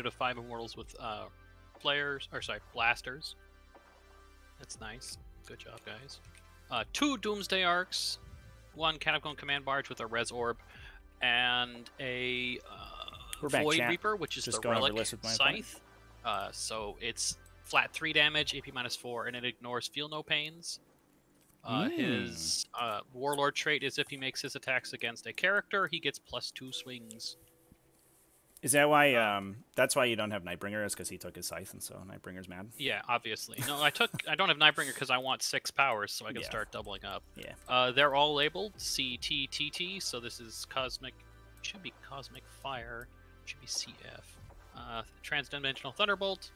unit of 5 immortals with blasters. That's nice. Good job, guys. 2 Doomsday Arcs, 1 Catacomb Command Barge with a Res Orb, and a Void Reaper, which is the Relic Scythe. So it's flat 3 damage, AP -4, and it ignores Feel No Pains. His Warlord trait is if he makes his attacks against a character, he gets +2 swings. Is that why? That's why you don't have Nightbringer, is because he took his Scythe, and so Nightbringer's mad. Yeah, obviously. No, I don't have Nightbringer because I want 6 powers, so I can start doubling up. Yeah. They're all labeled CTTT, so this is Cosmic. Should be Cosmic Fire. Should be CF. Transdimensional Thunderbolt.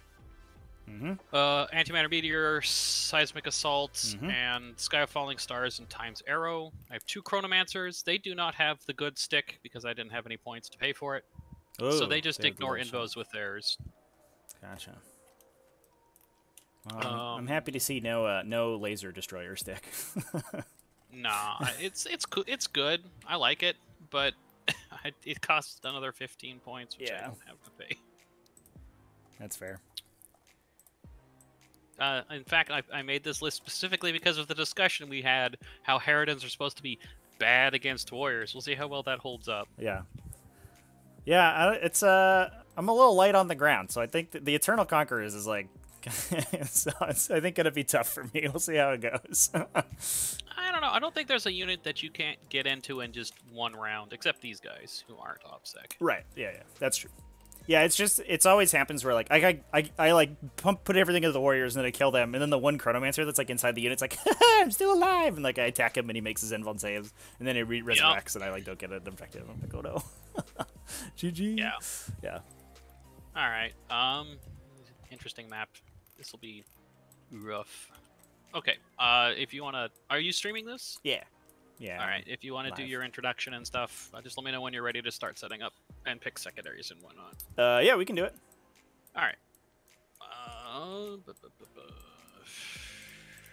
Antimatter Meteor, Seismic Assault, and Sky of Falling Stars and Time's Arrow. I have 2 Chronomancers. They do not have the good stick because I didn't have any points to pay for it. Oh, so they just ignore invos with theirs. Gotcha. Well, I'm happy to see no laser destroyer stick. Nah, it's good. I like it, but it costs another 15 points, which I don't have to pay. That's fair. In fact, I made this list specifically because of the discussion we had, how Harridans are supposed to be bad against warriors. We'll see how well that holds up. Yeah. Yeah, I'm a little light on the ground, so I think the Eternal Conquerors is like, so it's, I think, gonna be tough for me. We'll see how it goes. I don't know. I don't think there's a unit that you can't get into in just 1 round, except these guys who aren't OPSEC. Right. Yeah. That's true. Yeah, it's always happens where like I like put everything into the warriors and then I kill them, and then the one Chronomancer that's like inside the unit's like, I'm still alive, and like I attack him and he makes his invuln saves, and then it resurrects and I like don't get an objective. I'm like, oh no. GG. Yeah. Yeah. All right. Interesting map. This will be rough. Okay. If you wanna, are you streaming this? Yeah. Yeah. All right. If you want to do your introduction and stuff, just let me know when you're ready to start setting up and pick secondaries and whatnot. Yeah, we can do it. All right.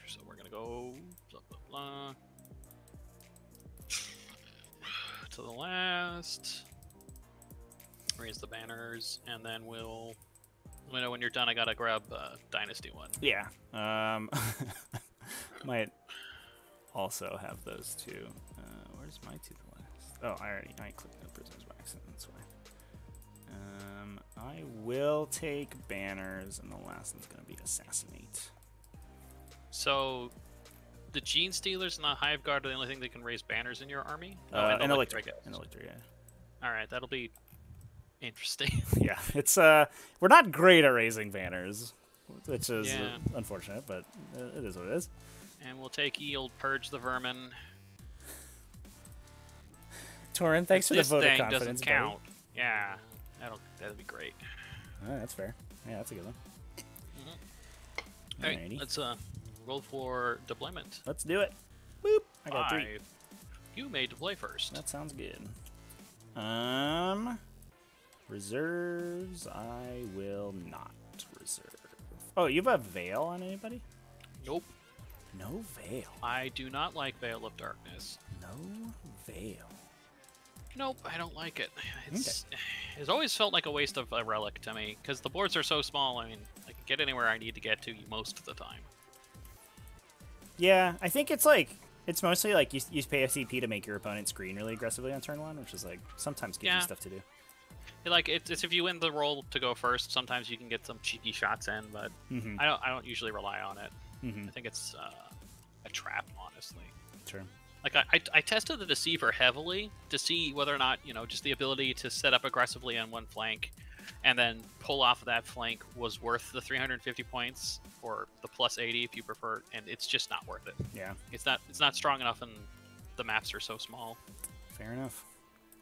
So we're gonna go blah blah blah to the last. Raise the banners, and then we'll. Let me know when you're done. I gotta grab Dynasty one. Yeah. Might also have those two. Where's my to the last? Oh, I clicked no prisoners by accident. That's why. I will take banners, and the last one's gonna be assassinate. So, the Gene Stealers and the Hive Guard are the only thing that can raise banners in your army. And Electric, yeah. All right, that'll be interesting. Yeah, it's we're not great at raising banners, which is unfortunate, but it is what it is. And we'll take Yield, Purge the Vermin. Torin, thanks for the vote of confidence. This thing doesn't count. Buddy. Yeah, that'll be great. That's fair. Yeah, that's a good one. All right, let's roll for deployment. Let's do it. Boop. I got 3. You may deploy first. That sounds good. Reserves, I will not reserve. Oh, you have a Veil on anybody? Nope. No Veil. I do not like Veil of Darkness. No Veil. Nope, I don't like it. It's always felt like a waste of a relic to me, because the boards are so small, I mean, I can get anywhere I need to get to most of the time. Yeah, I think it's like, it's mostly like you pay a CP to make your opponent screen really aggressively on turn 1, which is like, sometimes gives you stuff to do. Like it's if you win the roll to go first, sometimes you can get some cheeky shots in, but I don't usually rely on it. I think it's a trap, honestly. Sure. Like I tested the Deceiver heavily to see whether or not just the ability to set up aggressively on one flank, and then pull off of that flank was worth the 350 points or the +80 if you prefer, and it's just not worth it. Yeah. It's not strong enough, and the maps are so small. Fair enough.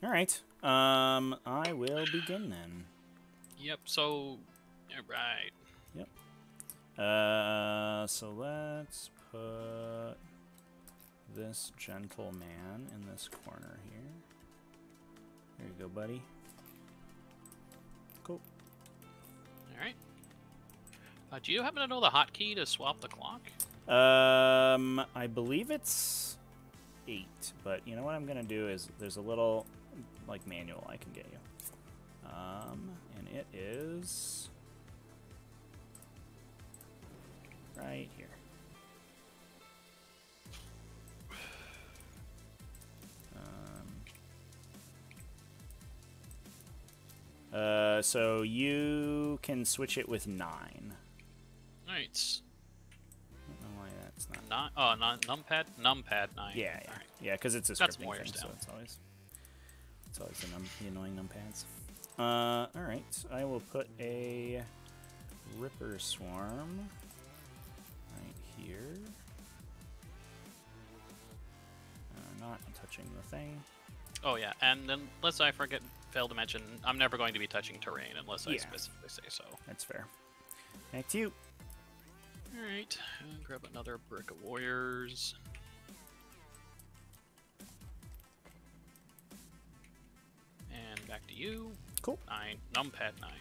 All right. I will begin then. Yep. So, right. Yep. So let's put this gentleman in this corner here. There you go, buddy. Cool. All right. Do you happen to know the hotkey to swap the clock? I believe it's 8, but you know what I'm gonna do is there's a little like manual I can get you. And it is right here. So you can switch it with 9. Nice. I don't know why that's not. Numpad 9. Yeah, yeah, Right. yeah, because it's a Got some scripting warriors thing, so down. it's always the annoying numpads. All right, I will put a Ripper Swarm right here. Not touching the thing. Oh yeah, and then unless I fail to mention, I'm never going to be touching terrain unless I specifically say so. That's fair. Back to you. Alright, grab another brick of warriors. And back to you. Cool. 9, numpad 9.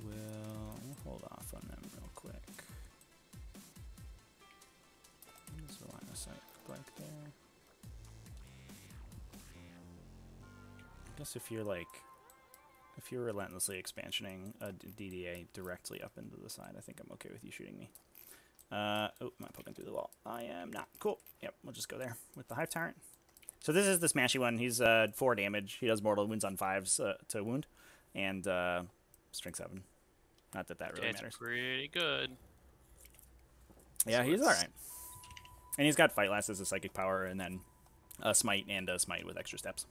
We'll hold off on them real quick. What does the line of sight look like there? I guess if you're relentlessly expansioning a DDA directly up into the side, I think I'm okay with you shooting me. Oh, am I poking through the wall? I am not. Cool. Yep, we'll just go there with the Hive Tyrant. So this is the smashy one. He's 4 damage. He does mortal wounds on 5s to wound, and strength 7. Not that really matters. It's pretty good. Yeah, he's all right. And he's got Fight Last as a psychic power, and then a smite and a smite with extra steps.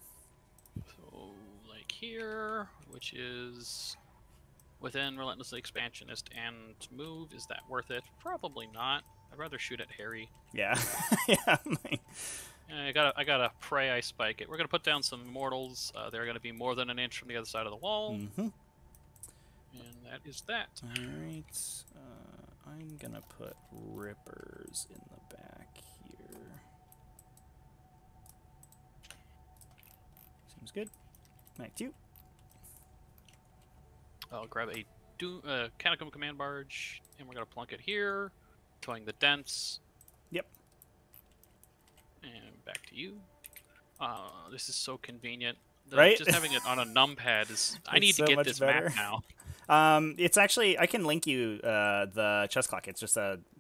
So, like here, which is within Relentlessly Expansionist and move, is that worth it? Probably not. I'd rather shoot at Harry. Yeah, yeah. I gotta pray I spike it. We're gonna put down some mortals. They're gonna be more than an inch from the other side of the wall. Mm-hmm. And that is that. All right. I'm gonna put Rippers in the back here. Seems good. Back to you. I'll grab a Catacomb Command Barge, and we're gonna plunk it here, towing the Dents. Yep. And back to you. This is so convenient. Right? Just having it on a numpad is. I need to get this map now. It's actually, I can link you the chess clock. It's just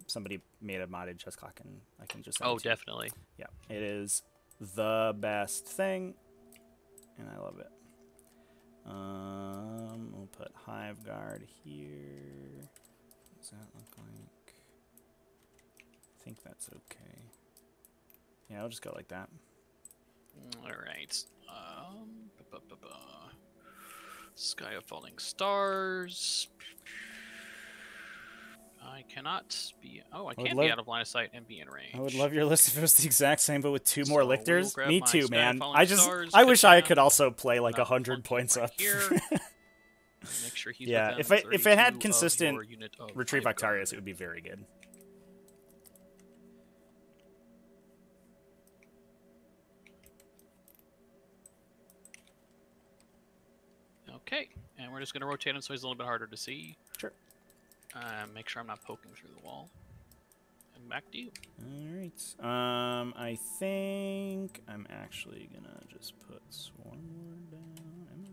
somebody made a modded chess clock, and I can just send it to you. Definitely. Yeah, it is the best thing, and I love it. We'll put Hive Guard here. What does that look like? I think that's okay. Yeah, I'll just go like that. All right. Sky of Falling Stars. I cannot be. Oh, I can be out of line of sight and be in range. I would love your list if it was the exact same, but with 2 more lictors. Me too, man. Stars, I wish I could also play like 100 points up. Here. Make sure he's yeah, if it had consistent Retrieve Octarius, it would be very good. Okay, and we're just going to rotate him so he's a little bit harder to see. Sure. Make sure I'm not poking through the wall. And back to you. All right. I think I'm actually going to just put Swarm Lord down. Am I?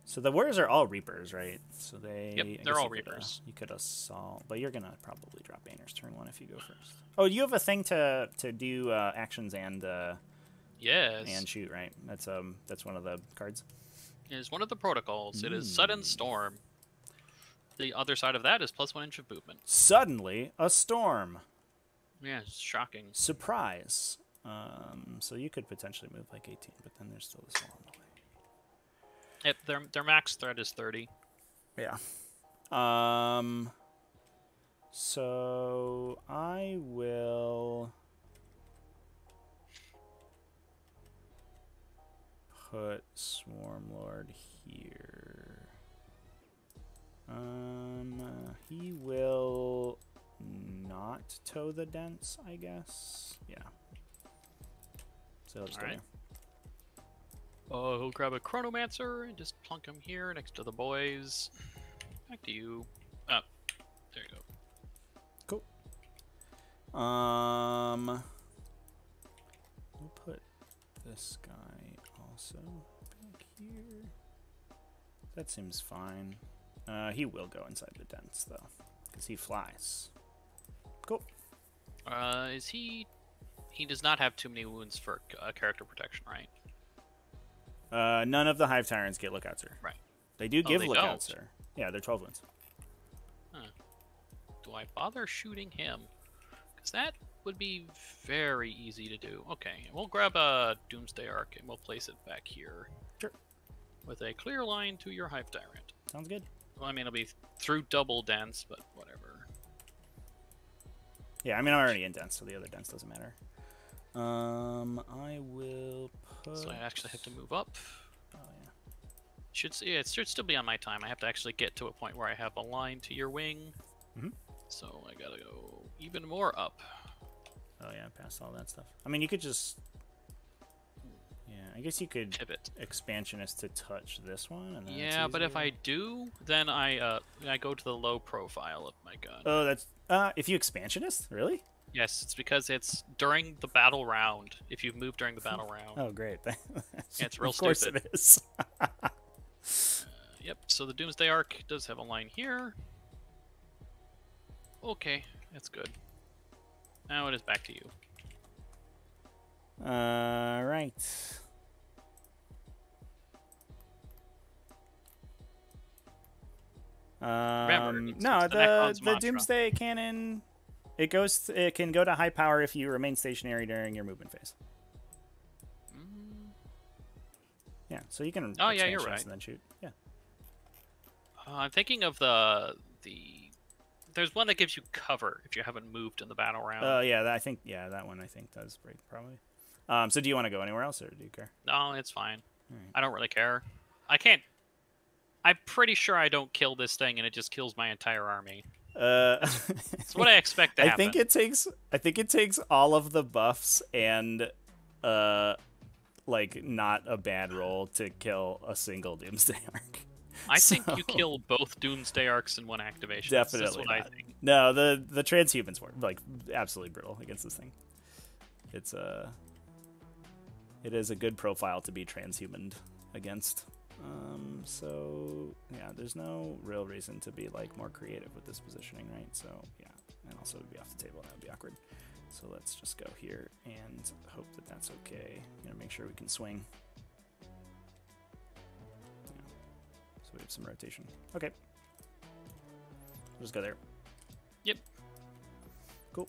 So the Warriors are all Reapers, right? So they're all Reapers. You could assault, but you're going to probably drop Banner's turn 1 if you go first. Oh, you have a thing to do actions and yes. And shoot, right? That's one of the cards. It is one of the protocols. It is Sudden Storm. The other side of that is +1 inch of movement. Suddenly, a storm. Yeah, it's shocking. Surprise. So you could potentially move like 18, but then there's still this wall in the way. Their max threat is 30. Yeah. So I will put Swarm Lord here. He will not tow the Dents, I guess. Yeah. So I'll just go there. Oh, he'll grab a Chronomancer and just plunk him here next to the boys. Back to you. Oh, there you go. Cool. We'll put this guy also back here. here. That seems fine. He will go inside the dents, though, because he flies. Cool. Is he... He does not have too many wounds for character protection, right? None of the Hive Tyrants get lookouts, sir. Right. They do give lookouts, don't. sir. Yeah, they're 12 wounds. Huh. Do I bother shooting him? Because that would be very easy to do. Okay, we'll grab a Doomsday Arc and we'll place it back here. Sure. With a clear line to your Hive Tyrant. Sounds good. Well, I mean, it'll be through double dents, but whatever. Yeah, I mean, I'm already in dents, so the other dents doesn't matter. I will put... So I actually have to move up. Oh, yeah. It should still be on my time. I have to actually get to a point where I have a line to your wing. Mm-hmm. So I gotta go even more up. Oh, yeah, past all that stuff. I mean, you could just... Yeah, I guess you could Pivot. expansionist to touch this one. And then Yeah, but if I do, then I go to the low profile of my gun. Oh, that's... if you expansionist? Really? Yes, it's because it's during the battle round. If you've moved during the battle round. Oh, great. Yeah, it's real Of course stupid. it is. Yep, so the Doomsday Arc does have a line here. Okay, that's good. Now it is back to you. Right. Remember, no, Necron's the mantra. Doomsday Cannon, it can go to high power if you remain stationary during your movement phase. Yeah, so you can. Oh yeah, you're expansionist right. And then shoot. Yeah. I'm thinking of the. There's one that gives you cover if you haven't moved in the battle round. Oh yeah, that one I think does break probably. So do you want to go anywhere else or do you care? No, it's fine. Right. I don't really care. I can't. I'm pretty sure I don't kill this thing and it just kills my entire army. It's what I expect to happen. I think it takes all of the buffs and like not a bad roll to kill a single Doomsday Arc. I think you kill both Doomsday Arcs in one activation. Definitely That's what not. I think. No, the transhumans were like absolutely brutal against this thing. It is a good profile to be transhumaned against. So yeah, there's no real reason to be like more creative with this positioning, right? So yeah, and also it'd be off the table and that would be awkward. So let's just go here and hope that that's okay. I'm gonna make sure we can swing. Yeah. So we have some rotation. Okay. We'll just go there. Yep. Cool.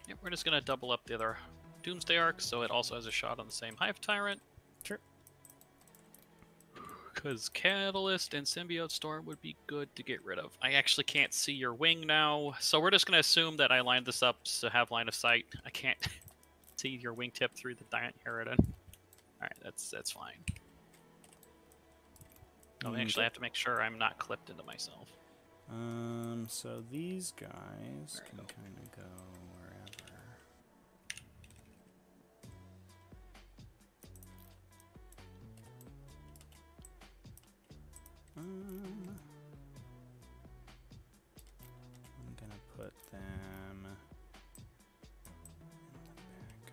Yep, we're just gonna double up the other Doomsday Arc so it also has a shot on the same Hive Tyrant. Sure. Because Catalyst and Symbiote Storm would be good to get rid of. I actually can't see your wing now, so we're just going to assume that I lined this up to have line of sight. I can't see your wingtip through the Tyranids. Alright, that's fine. Oh, actually, I have to make sure I'm not clipped into myself. So these guys can kind of go wherever. I'm gonna put them in the back, I think.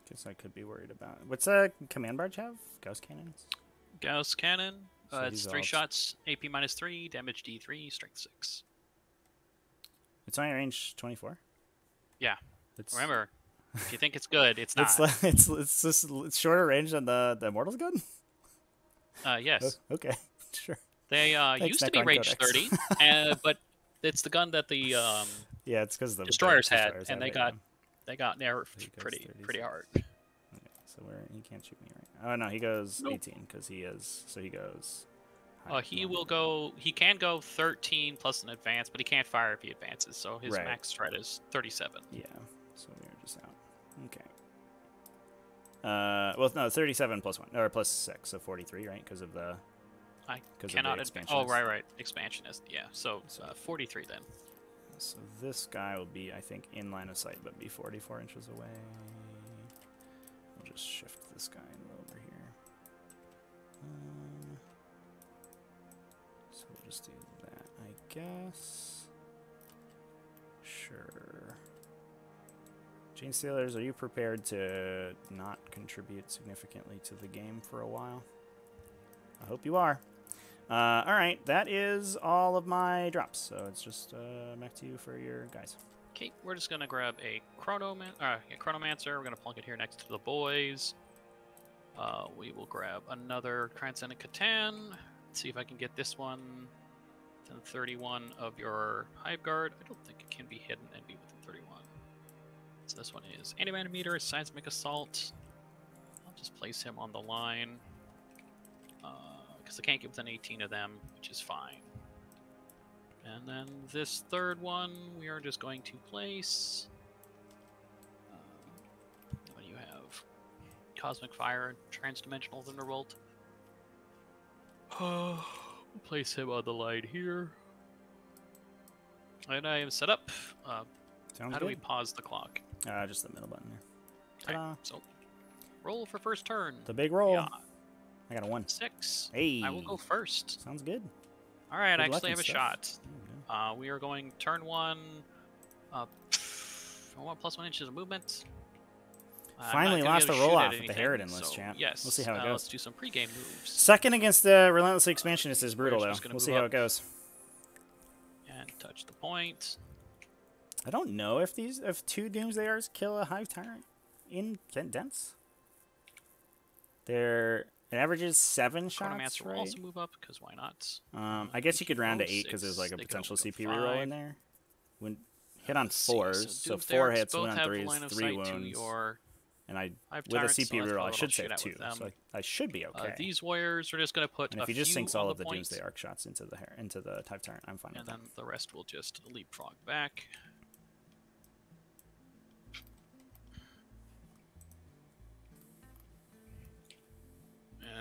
Guess I could be worried about it. What's a command barge have? Gauss cannons? Gauss Cannon. So It's these 3 all- shots, AP -3, damage D3, strength 6. It's only range 24. Yeah. It's, Remember, if you think it's good, it's not. it's shorter range than the Immortals gun. Yes. Oh, okay, sure. They Thanks, used to be Necron range Codex. 30, but it's the gun that the Yeah, it's because the destroyers had, destroyers and have they it, got yeah. they got nerfed He goes pretty 36. hard. Okay, so he can't shoot me right now. Oh no, he goes Nope. 18 because he is. So he goes He will go. He can go 13 plus an advance, but he can't fire if he advances. So his max threat is 37. Yeah. So we're just out. Okay. Well, no, 37 plus 1 or plus 6, so 43, right? Because of the. I cannot. Oh, right. Expansionist. Yeah. So 43 then. So this guy will be, I think, in line of sight, but be 44 inches away. We'll just shift this guy over here. So we'll just do that, I guess. Sure. Gene Stealers, are you prepared to not contribute significantly to the game for a while? I hope you are. All right, that is all of my drops. So it's just back to you for your guys. Okay, we're just gonna grab a Chronomancer. We're gonna plunk it here next to the boys. We will grab another Transcendent Catan. Let's see if I can get this one. Within 31 of your Hive Guard. I don't think it can be hidden and be within 31. So this one is Anti-Manometer, Seismic Assault. I'll just place him on the line. Because I can't get within 18 of them, which is fine. And then this third one, we are just going to place... what do you have? Cosmic Fire, Transdimensional Thunderbolt. We'll place him on the line here. And I am set up. How do we pause the clock? Just the middle button there. Okay, so roll for first turn. The big roll. Yeah. I got a 1. 6. Hey. I will go first. Sounds good. All right, I actually have a shot. We are going turn 1. 1 plus 1 inches of movement. Finally lost a roll-off with the Harridan list, champ. Yes. We'll see how it goes. Let's do some pregame moves. Second against the Relentlessly Expansionist is brutal, though. We'll see how it goes. And touch the point. I don't know if 2 Doomsdayers kill a Hive Tyrant in Dense. It averages 7 shots, Chronomancer will also move up, because why not? I guess you could round to 8, because there's like a potential CP reroll in there. When hit on 4s, so 4 hits, 1 on 3s, 3 wounds. And with a CP reroll, I should save 2, so I should be okay. These warriors are just going to put and if he just sinks all of the Doomsday Arc shots into the Hive Tyrant, I'm fine with that. And then the rest will just leapfrog back.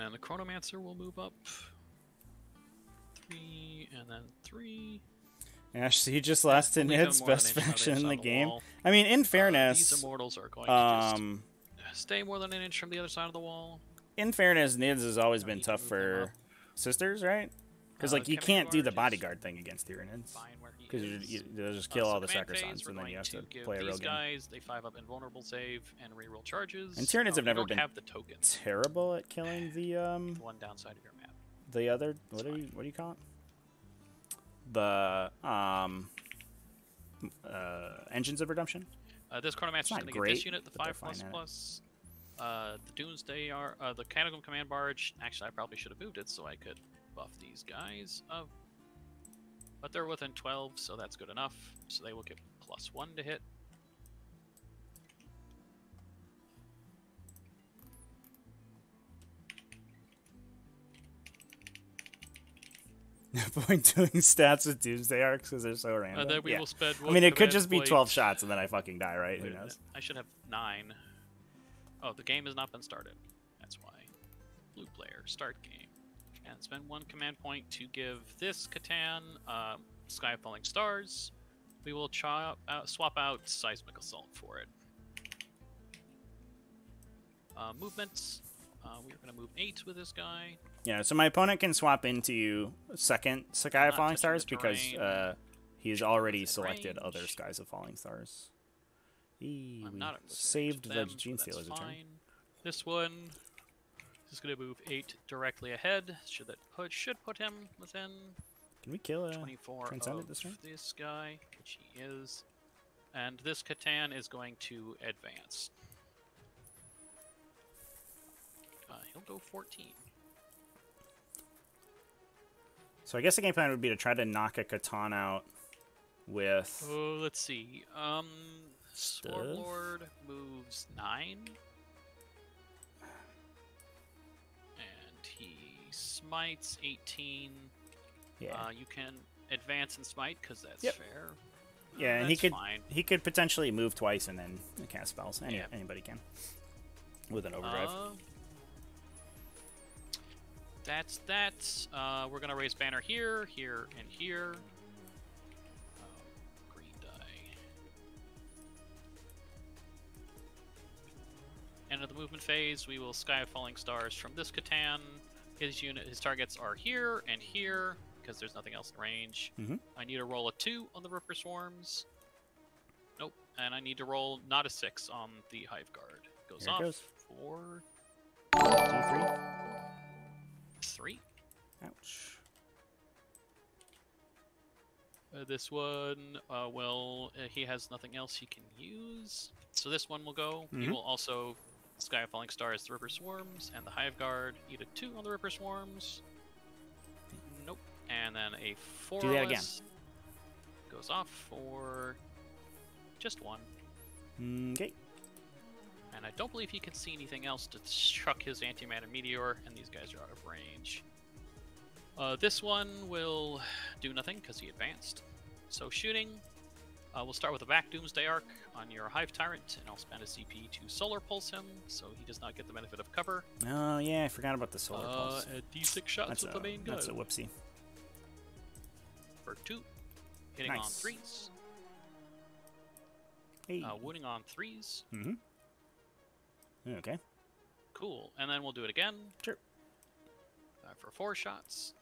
And the Chronomancer will move up. 3, and then 3. Ash, he just lost to Nid's best faction in the game. I mean, in fairness... these Immortals are going to just stay more than an inch from the other side of the wall. In fairness, Nids has always been tough for sisters, right? Because like you can't do the bodyguard thing against Tyranids. Because they'll just kill all the Sacrosons, and then you have to play a real game. They 5-up invulnerable save and reroll charges. And Tyranids have never been the terrible at killing the one downside of your map. The other what do you call it? The Engines of Redemption. This Chronomancer is going to get this unit, the 5++. The Doomsday are the Catacomb Command Barge. Actually, I probably should have moved it so I could buff these guys. But they're within 12, so that's good enough. So they will get +1 to hit. Point doing stats with Doomsday Arcs because they're so random. Then we will spend I mean, it could just be 12 shots and then I fucking die, right? Who knows? I should have 9. Oh, the game has not been started. That's why. Blue player, start game. And spend 1 command point to give this Catan Sky of Falling Stars. We will swap out Seismic Assault for it. Movements. We're going to move 8 with this guy. Yeah, so my opponent can swap into second Sky of Falling Stars because he's already selected other Skies of Falling Stars. We saved the Gene Stealer's turn. This one is going to move 8 directly ahead. Should put him within... Can we kill a 24 Transcendent of this guy, which he is. And this Catan is going to advance. He'll go 14. So I guess the game plan would be to try to knock a Catan out with... Oh, let's see. Swarmlord moves 9. And he Smite's 18. Yeah. You can advance and smite because that's Yep. fair. Yeah, and that's fine. he could potentially move twice and then cast spells. Anybody can with an overdrive. That's that. We're gonna raise banner here, here, and here. Green die. End of the movement phase. We will Sky of Falling Stars from this Catan. His targets are here and here because there's nothing else in range. I need to roll a 2 on the Ripper Swarms. Nope, and I need to roll not a 6 on the Hive Guard. Goes Here it off goes. for D3. 3. Ouch. This one, he has nothing else he can use. So this one will go. He will also Sky of Falling Stars, the Ripper Swarms, and the Hive Guard. Eat a 2 on the Ripper Swarms. Nope. And then a 4. Do that again. Goes off for just 1. Okay. And I don't believe he can see anything else to chuck his antimatter meteor, and these guys are out of range. This one will do nothing because he advanced. So shooting, we'll start with a back Doomsday Arc on your Hive Tyrant, and I'll spend a CP to Solar Pulse him, so he does not get the benefit of cover. Oh yeah, I forgot about the Solar Pulse. A D6 shots with the main gun. That's a whoopsie. For 2, hitting on 3s. Hey. Wounding on 3s. Okay. Cool, and then we'll do it again. Sure. For 4 shots,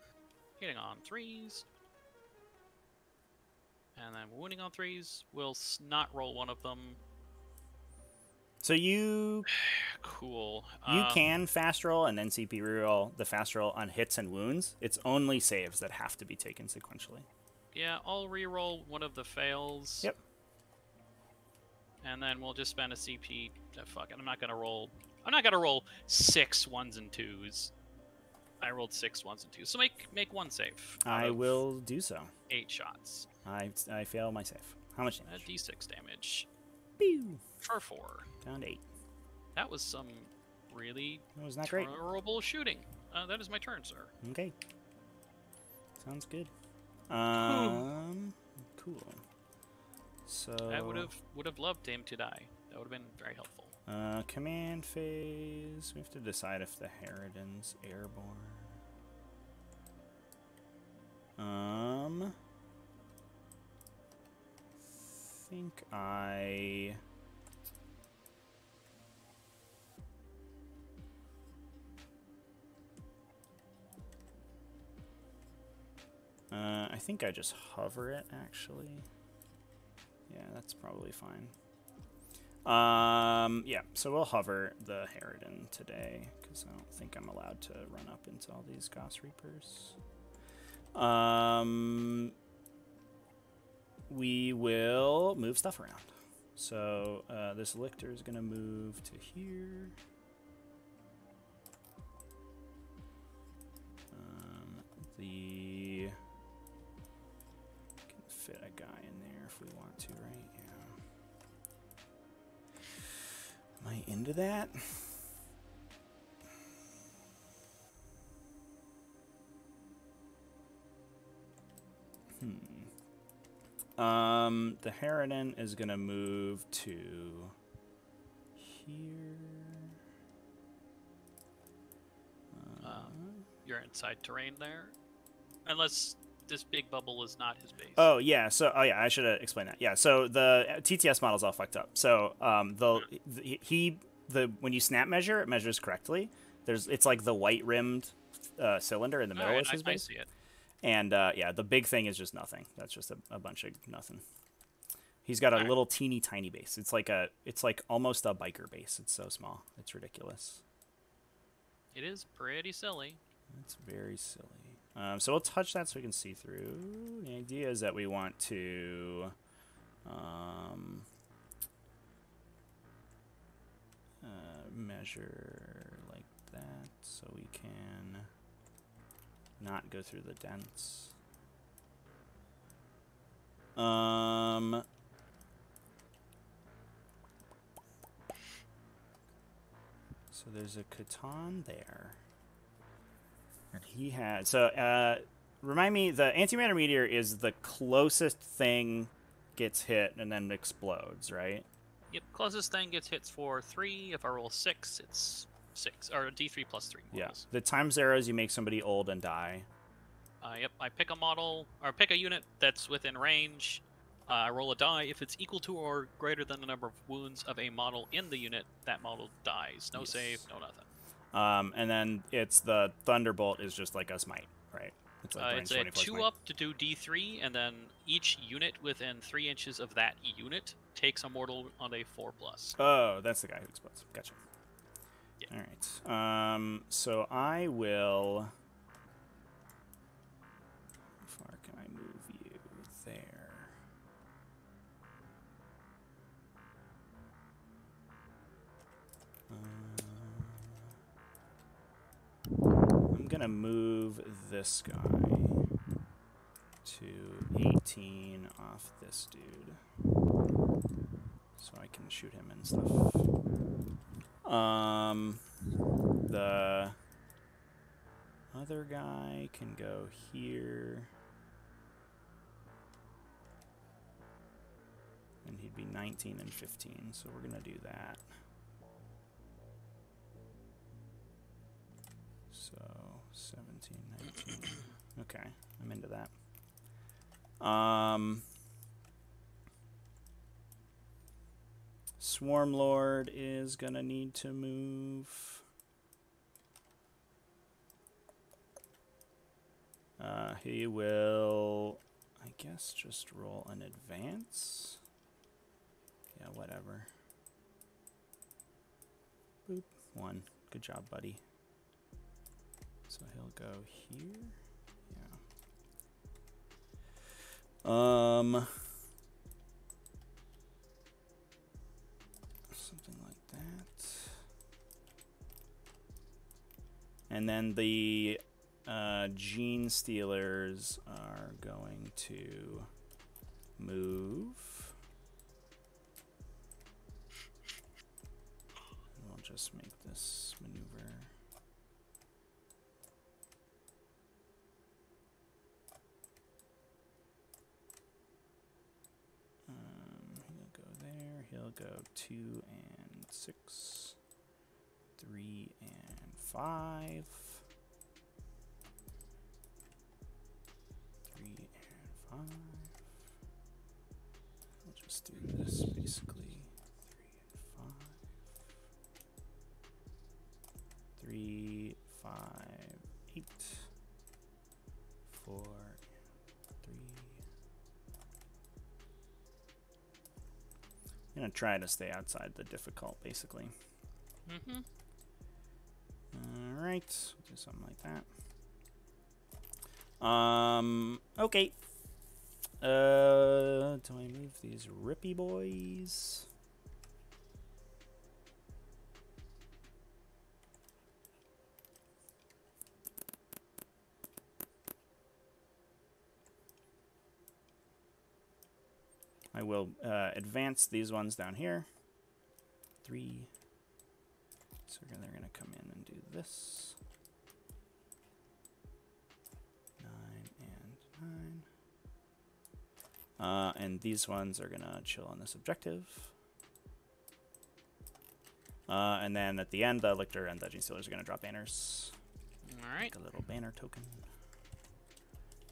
hitting on 3s. And then wounding on 3s. We'll not roll one of them. So you... Cool. You can fast roll and then CP reroll the fast roll on hits and wounds. It's only saves that have to be taken sequentially. Yeah, I'll reroll one of the fails. Yep. And then we'll just spend a CP. Fuck it, I'm not gonna roll 6 1s and 2s. I rolled 6 1s and 2s. So make one save. I will do so. 8 shots. I fail my save. How much damage? D6 damage. Pew! For 4. Down to 8. That was some really terrible shooting. That is my turn, sir. Okay. Sounds good. Cool. So I would have loved him to die. That would have been very helpful. Command phase. We have to decide if the Harridan's airborne. Think I think I just hover it, actually. Yeah, that's probably fine. Yeah, so we'll hover the Harridan today, because I don't think I'm allowed to run up into all these Goss Reapers. We will move stuff around. So this Lictor is going to move to here. The can fit a guy in there if we want to, right? Yeah. Am I into that? The Harridan is going to move to here. You're inside terrain there, unless this big bubble is not his base. Oh yeah, so I should have explained that. Yeah, so the TTS model's all fucked up. So when you snap measure, it measures correctly. It's like the white rimmed cylinder in the middle is his base. I see it. And yeah, the big thing is just nothing. That's just a bunch of nothing. He's got a little teeny tiny base. It's like almost a biker base. It's so small. It's ridiculous. It is pretty silly. It's very silly. So we'll touch that so we can see through. The idea is that we want to measure like that so we can not go through the dents. So there's a Catan there. And he had... So, remind me, the antimatter meteor is the closest thing gets hit and then explodes, right? Yep, closest thing gets hits for 3. If I roll 6, it's 6. Or D3 plus 3 models. Yeah. The times arrows, you make somebody old and die. Yep, I pick a model, or pick a unit that's within range. I roll a die. If it's equal to or greater than the number of wounds of a model in the unit, that model dies. No save, no nothing. And then it's the Thunderbolt is just like a smite, right? It's like it's a 2-up to do D3, and then each unit within 3 inches of that unit takes a mortal on a 4+. Oh, that's the guy who explodes. Gotcha. Yeah. All right. So I will... How far can I move you? There. I'm going to move this guy to 18 off this dude. So I can shoot him and stuff. The other guy can go here. And he'd be 19 and 15, so we're going to do that. So, 17, 19. Okay, I'm into that. Swarm Lord is going to need to move. He will, I guess, just roll an advance. Yeah, whatever. Boop. 1. Good job, buddy. So he'll go here. Yeah. Something like that. And then the Gene Stealers are going to move. And we'll just make this maneuver. He'll go there. He'll go 2 and 6, 3 and 5. 3 and 5. We'll just do this basically. 3 and 5. 3, 5, 8. 4 and 3. I'm gonna try to stay outside the difficult, basically. Mm-hmm. All right, we'll do something like that. Okay. Do I move these rippy boys? I will advance these ones down here. 3. So they're going to come in and do this. 9 and 9. And these ones are going to chill on this objective. And then at the end, the Lictor and the Gene Stealers are going to drop banners. All right. Like a little banner token.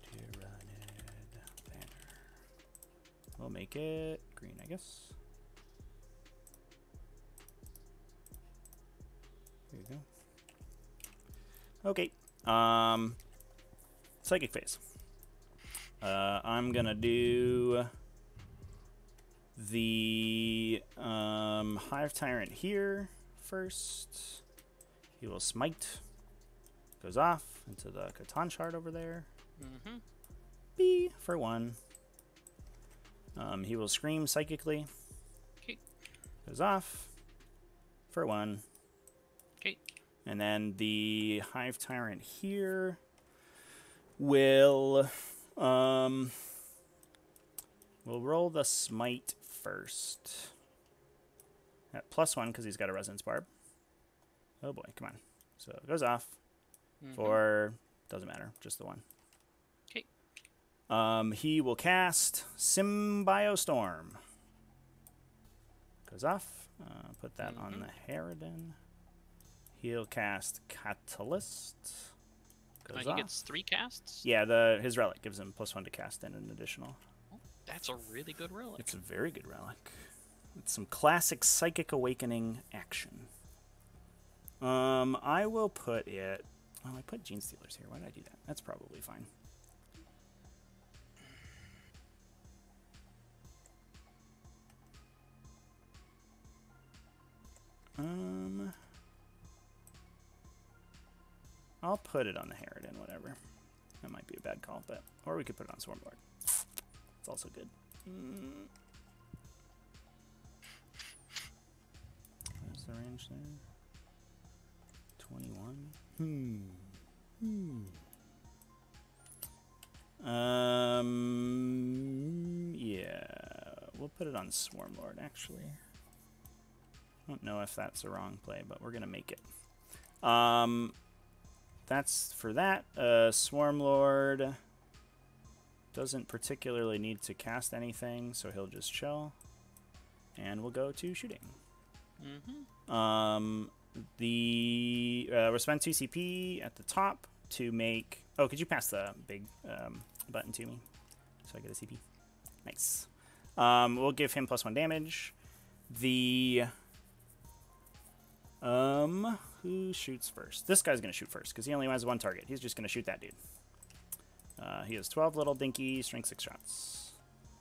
Tyranid banner. We'll make it green, I guess. Here you go. Okay. Psychic phase. I'm gonna do the Hive Tyrant here first. He will smite. Goes off into the Catan shard over there. Mm-hmm. B for 1. He will scream psychically. Okay. Goes off for 1. Okay. And then the Hive Tyrant here will we'll roll the smite first. At +1 because he's got a resonance barb. Oh boy, come on. So it goes off for Doesn't matter, just the one. Okay. He will cast Symbiostorm. Goes off. Put that on the Harridan. He'll cast Catalyst. Goes off. He gets 3 casts? Yeah, his relic gives him +1 to cast and an additional. Oh, that's a really good relic. It's a very good relic. It's some classic Psychic Awakening action. I will put it... Oh, I put Gene Stealers here. Why did I do that? That's probably fine. I'll put it on the Harridan, whatever. That might be a bad call, but... Or we could put it on Swarmlord. It's also good. Where's the range there? 21? Yeah. We'll put it on Swarmlord, actually. I don't know if that's a wrong play, but we're going to make it. That's for that. Swarmlord doesn't particularly need to cast anything, so he'll just chill. And we'll go to shooting. We'll spend 2 CP at the top to make... Oh, could you pass the big button to me so I get a CP? Nice. We'll give him +1 damage. Who shoots first? This guy's going to shoot first because he only has 1 target. He's just going to shoot that dude. He has 12 little dinky, strength 6 shots.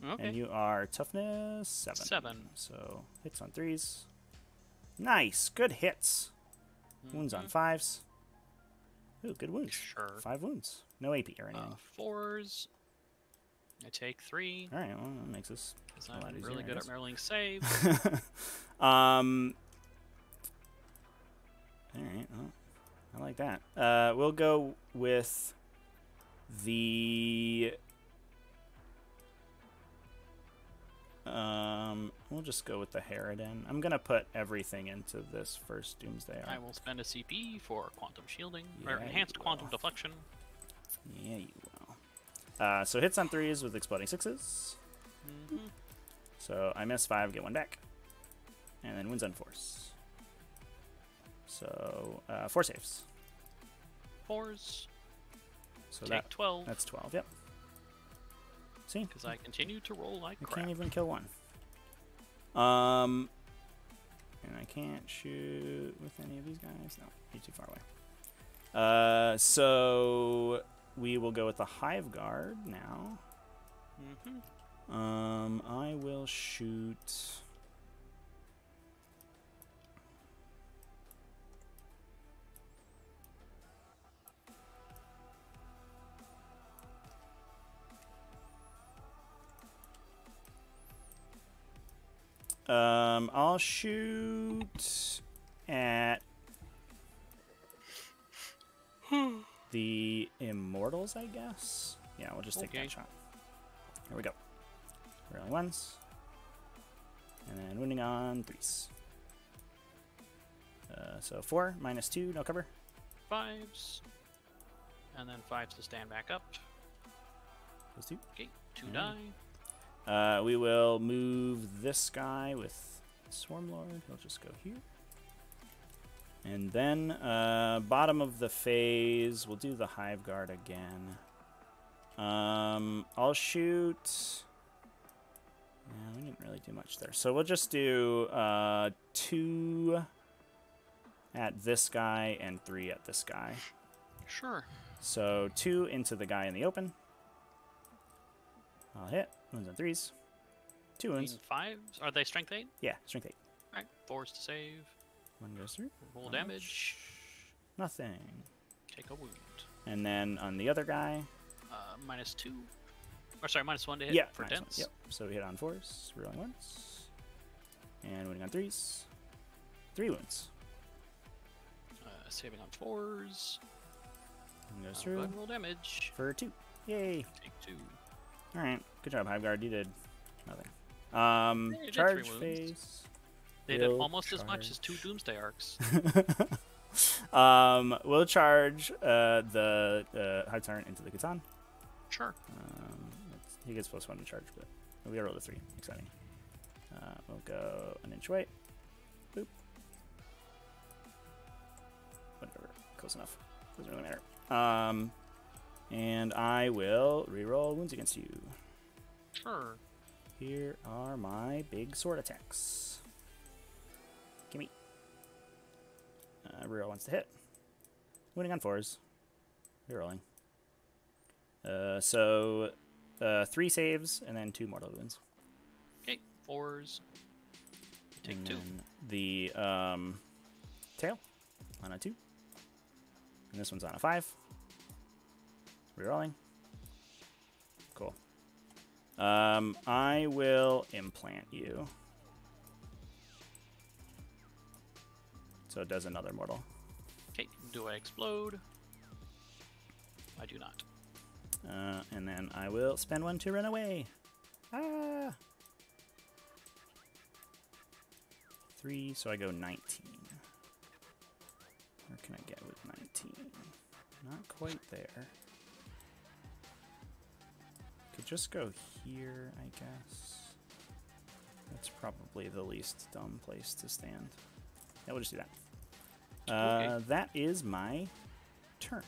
Okay. And you are toughness 7. So hits on 3s. Nice. Good hits. Wounds on 5s. Ooh, good wounds. Sure. 5 wounds. No AP or anything. 4s. I take 3. All right, well, that makes this a lot easier. I'm really good at rolling saves. All right, well, I like that. We'll go with the... we'll just go with the Harridan. I'm going to put everything into this first Doomsday Arc. I will spend a CP for Quantum Shielding, Yeah, or Enhanced Quantum Deflection. Yeah, you will. So hits on 3s with exploding 6s. So I miss 5, get 1 back. And then wins on 4s. So 4 saves. 4s. So take 12. That's 12, yep. See? Because I continue to roll like I crap. can't even kill 1. And I can't shoot with any of these guys. No, you're too far away. So we will go with the Hive Guard now. I will shoot... I'll shoot at the Immortals, I guess. Yeah, we'll just take that shot. Here we go. Rolling 1s. And then winning on 3s. So 4 minus 2, no cover. 5s. And then 5s to stand back up. Those 2. Okay, 2 die. We will move this guy with Swarmlord. He'll just go here. And then bottom of the phase, we'll do the Hive Guard again. I'll shoot... Yeah, we didn't really do much there. So we'll just do 2 at this guy and 3 at this guy. Sure. So 2 into the guy in the open. I'll hit. Wounds on 3s. 2 wounds. 5s? Are they strength 8? Yeah, strength 8. Alright, 4s to save. 1 goes through. Roll damage. Nothing. Take a wound. And then on the other guy... -2. Or sorry, -1 to hit for dense. Yep. So we hit on 4s, rolling 1s. And winning on 3s. 3 wounds. Saving on 4s. 1 goes through. Roll damage. For 2. Yay. Take 2. Alright. Good job, Hive Guard. You did nothing. Yeah, charge did 3 phase. They did almost as much as 2 Doomsday Arcs. We'll charge the Hive Tyrant into the Catan. Sure. He gets +1 to charge, but we rolled a 3. Exciting. We'll go an inch away. Boop. Whatever. Close enough. Doesn't really matter. And I will reroll wounds against you. Sure. Here are my big sword attacks. Gimme. Reroll wants to hit. Winning on 4s. Rerolling. So 3 saves and then 2 mortal wounds. Okay, 4s. Take and 2. The tail on a 2. And this one's on a 5. Rerolling. Cool. I will implant you. So it does another mortal. Okay, do I explode? I do not. And then I will spend 1 to run away. Ah! 3, so I go 19. Where can I get with 19? Not quite there. Could just go here, I guess. That's probably the least dumb place to stand. Yeah, we'll just do that. Okay. That is my turn.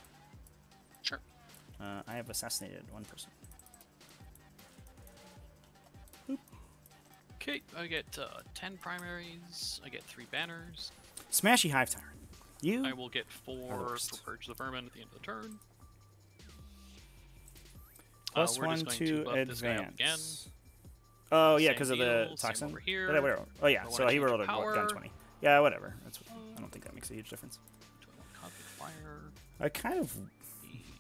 Sure. I have assassinated 1 person. Okay, I get 10 primaries. I get 3 banners. Smashy Hive Tyrant. You. I will get 4 for Purge the Vermin at the end of the turn. +1 to buff this guy up again. advance. Oh yeah, Same because of deal, the same toxin. over here. Oh yeah, I so wanna he change rolled a power. gun 20. Yeah, whatever. That's. I don't think that makes a huge difference. Do I want Cosmic Fire? I kind of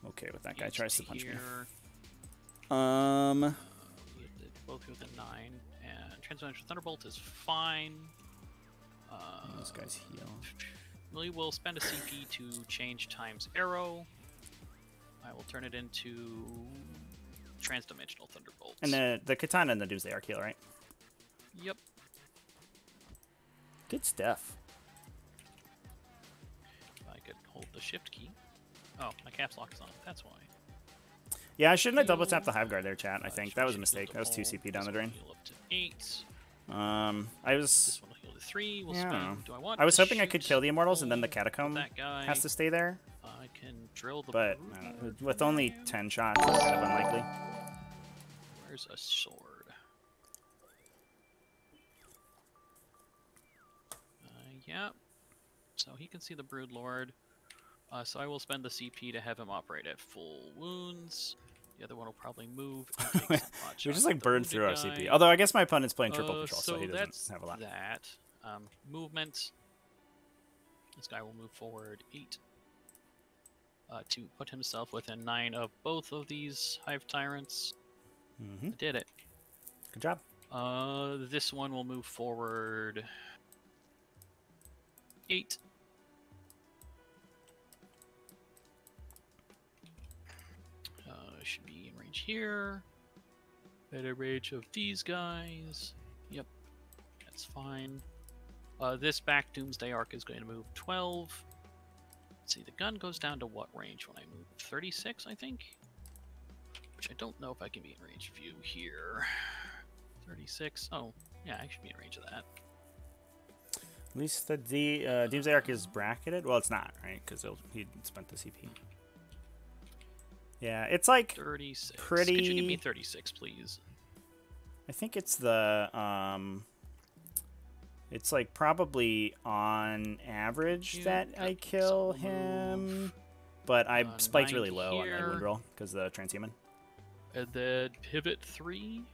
okay with that guy. Tries to punch me. Both with a 9 and Transdimensional Thunderbolt is fine. Those guys heal. We will spend a CP to change Time's Arrow. I will turn it into Transdimensional Thunderbolt. And the Katana and the Doomsday Arc heal, right? Yep. Good stuff. I could hold the Shift key. Oh, my caps lock is on. That's why. Yeah, I shouldn't have double tapped the Hive Guard there, chat. I think that was a mistake. That was 2 CP down the drain. Heal up to 8. I was. This one will heal to 3. We'll Yeah, I don't spend. know. Do I want? I was to hoping I could shoot kill the Immortals and then the all Catacomb that guy? has to stay there. I can drill the. But with only 10 shots, it's kind of unlikely. Where's a sword? Yeah. So he can see the Brood Lord. So I will spend the CP to have him operate at full wounds. The other one will probably move. And take some pot We just shots like at the burned through our wounded CP. guy. Although I guess my opponent's playing triple patrol, so he that's doesn't have a lot. that. Movement. This guy will move forward 8 to put himself within 9 of both of these Hive Tyrants. Mm-hmm. I did it. Good job. This one will move forward 8. Should be in range here. Better range of these guys. Yep, that's fine. This back Doomsday Arc is going to move 12. Let's see, the gun goes down to what range when I move? 36, I think? Which I don't know if I can be in range view here. 36. Oh, yeah, I should be in range of that. At least the Doomsday Arc is bracketed. Well, it's not, right? Because he spent the CP. Yeah, it's like 36. pretty. Could you give me 36, please? I think it's the it's like probably on average that I kill him, but I spiked really low on my wound roll because the transhuman. And then pivot 3.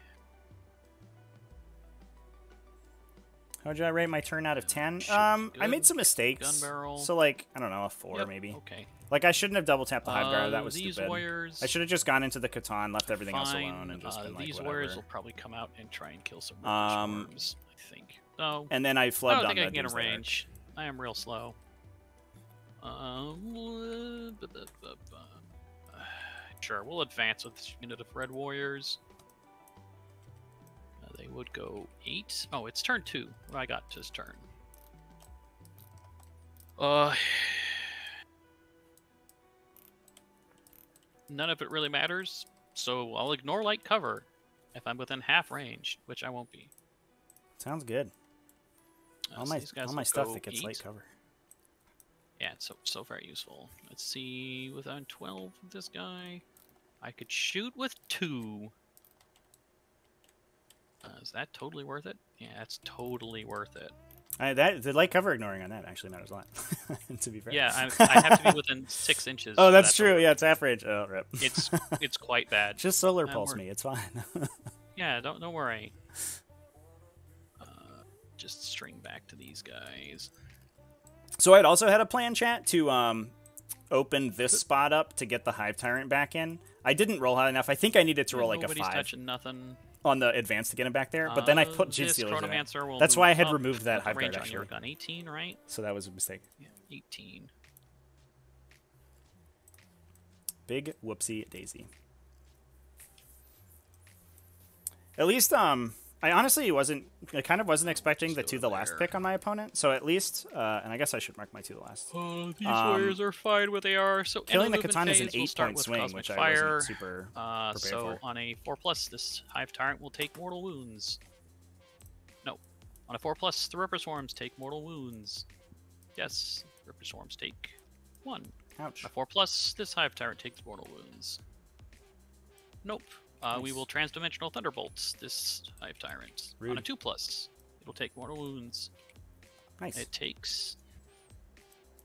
How would I rate my turn out of 10? Should be I made good. some mistakes. Gun barrel. So like, I don't know, a 4 Yep, maybe. Okay. Like I shouldn't have double tapped the Hive Guard. That was These stupid. warriors. I should have just gone into the Catan, left everything else Fine. alone, and just been like These whatever. warriors will probably come out and try and kill some worms, I think. So And then I I flubbed don't on think I the can get a Doomsday Arc. range. I am real slow. Sure, we'll advance with this unit of red warriors. They would go 8. Oh, it's turn 2. I got his turn. none of it really matters, so I'll ignore light cover if I'm within half range, which I won't be. Sounds good. All my stuff that gets light cover. Yeah, it's so very useful. Let's see, within 12 of this guy, I could shoot with 2. Is that totally worth it? Yeah, it's totally worth it. The light cover ignoring on that actually matters a lot. To be fair. Yeah, I have to be within 6 inches. Oh, that's true. Yeah, it's half range. Oh, rip. It's quite bad. Just solar pulse me. It's fine. Yeah, don't worry. Just string back to these guys. So I'd also had a plan, chat, to open this spot up to get the Hive Tyrant back in. I didn't roll high enough. I think I needed to roll like a 5. Nobody's touching nothing. On the advance to get him back there, but then I put G-Stealers in it. That's why I had removed that Hive Guard, actually. Gun 18, right? So that was a mistake. Yeah, 18. Big whoopsie daisy. At least, I honestly kind of wasn't expecting the 2 the last pick on my opponent. So at least, and I guess I should mark my 2 the last. Oh, these warriors are fine what they are. So killing the Katana is an 8-point swing, which I wasn't super prepared so for. on a 4+, this Hive Tyrant will take mortal wounds. No, on a 4+, the Ripper Swarms take mortal wounds. Yes, Ripper Swarms take 1. Ouch. On a 4+, this Hive Tyrant takes mortal wounds. Nope. Nice. We will Transdimensional Thunderbolts this Hive Tyrant. Rude. On a 2+, it'll take mortal wounds. Nice. It takes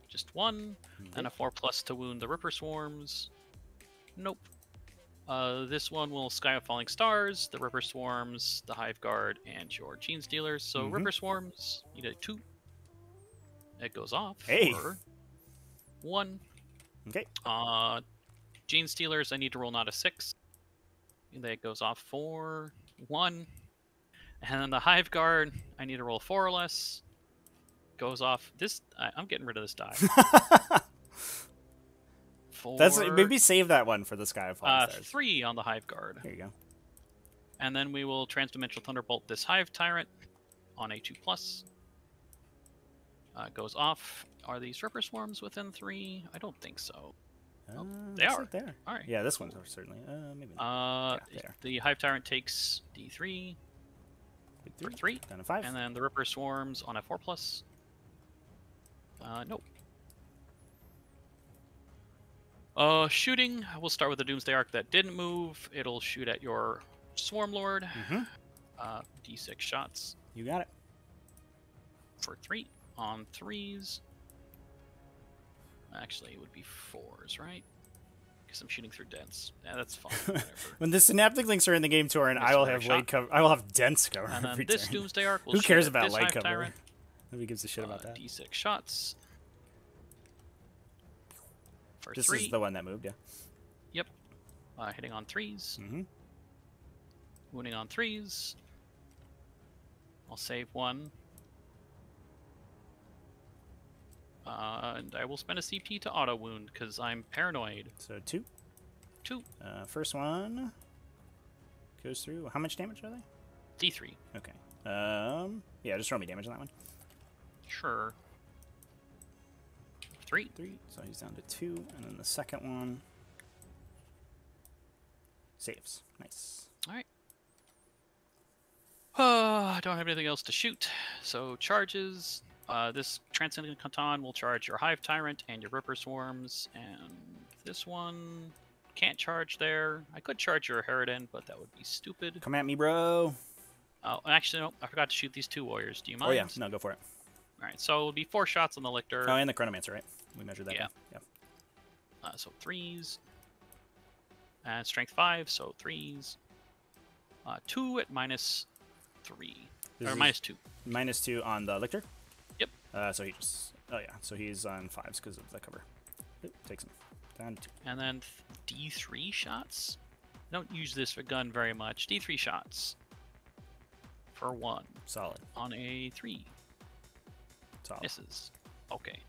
just 1, and a 4+ to wound the Ripper Swarms. Nope. This one will Sky of Falling Stars, the Ripper Swarms, the Hive Guard, and your Gene Stealers. So Ripper Swarms, you get a 2. It goes off for 1. Okay. Gene Stealers, I need to roll not a 6. That goes off for 1. And then the Hive Guard, I need to roll 4 or less. Goes off. I'm getting rid of this die. Maybe save that one for the Sky of Falling Stars. 3 on the Hive Guard. Here you go. And then we will Transdimensional Thunderbolt this Hive Tyrant on a 2+. Goes off. Are these Ripper Swarms within 3? I don't think so. They are. There. All right. Yeah, this one's certainly. Maybe not. Yeah, the Hive Tyrant takes D3 for 3. Down to 5. And then the Ripper Swarms on a 4+. Nope. Shooting. We'll start with the Doomsday Arc that didn't move. It'll shoot at your Swarm Lord. D6 shots. You got it. For 3 on 3s. Actually, it would be 4s, right? Because I'm shooting through dents. Yeah, that's fine. Whatever. When the Synaptic Links are in the game tour, and I will have light cover. I will have dense cover. And then every this turn. Doomsday Arc will Who cares shoot about this light Hive cover? Tyrant. Nobody gives a shit about that. D6 shots. For this 3. Is the one that moved, yeah. Yep. Hitting on 3s. Wounding on 3s. I'll save 1. And I will spend a CP to auto wound because I'm paranoid. So 2. 2. First one goes through. How much damage are they? D3. Okay. Yeah, just roll me damage on that one. Sure. 3. So he's down to 2, and then the second one saves. Nice. All right. I don't have anything else to shoot. So charges. This Transcendent Catan will charge your Hive Tyrant and your Ripper Swarms, and this one can't charge there. I could charge your Harridan, but that would be stupid. Come at me, bro. Oh, actually, no, I forgot to shoot these 2 warriors. Do you mind? Oh, yeah. No, go for it. All right, so it'll be 4 shots on the Lictor. Oh, and the Chronomancer, right? We measured that. Yeah. Yep. So 3s. And strength 5, so 3s. 2 at -3. Or -2. -2 on the Lictor? Yep. So he just... Oh, yeah. So he's on 5s because of the cover. Oop, takes him down to 2. And then D3 shots. Don't use this for gun very much. D3 shots. For 1. Solid. On a 3. Solid. Misses. Okay.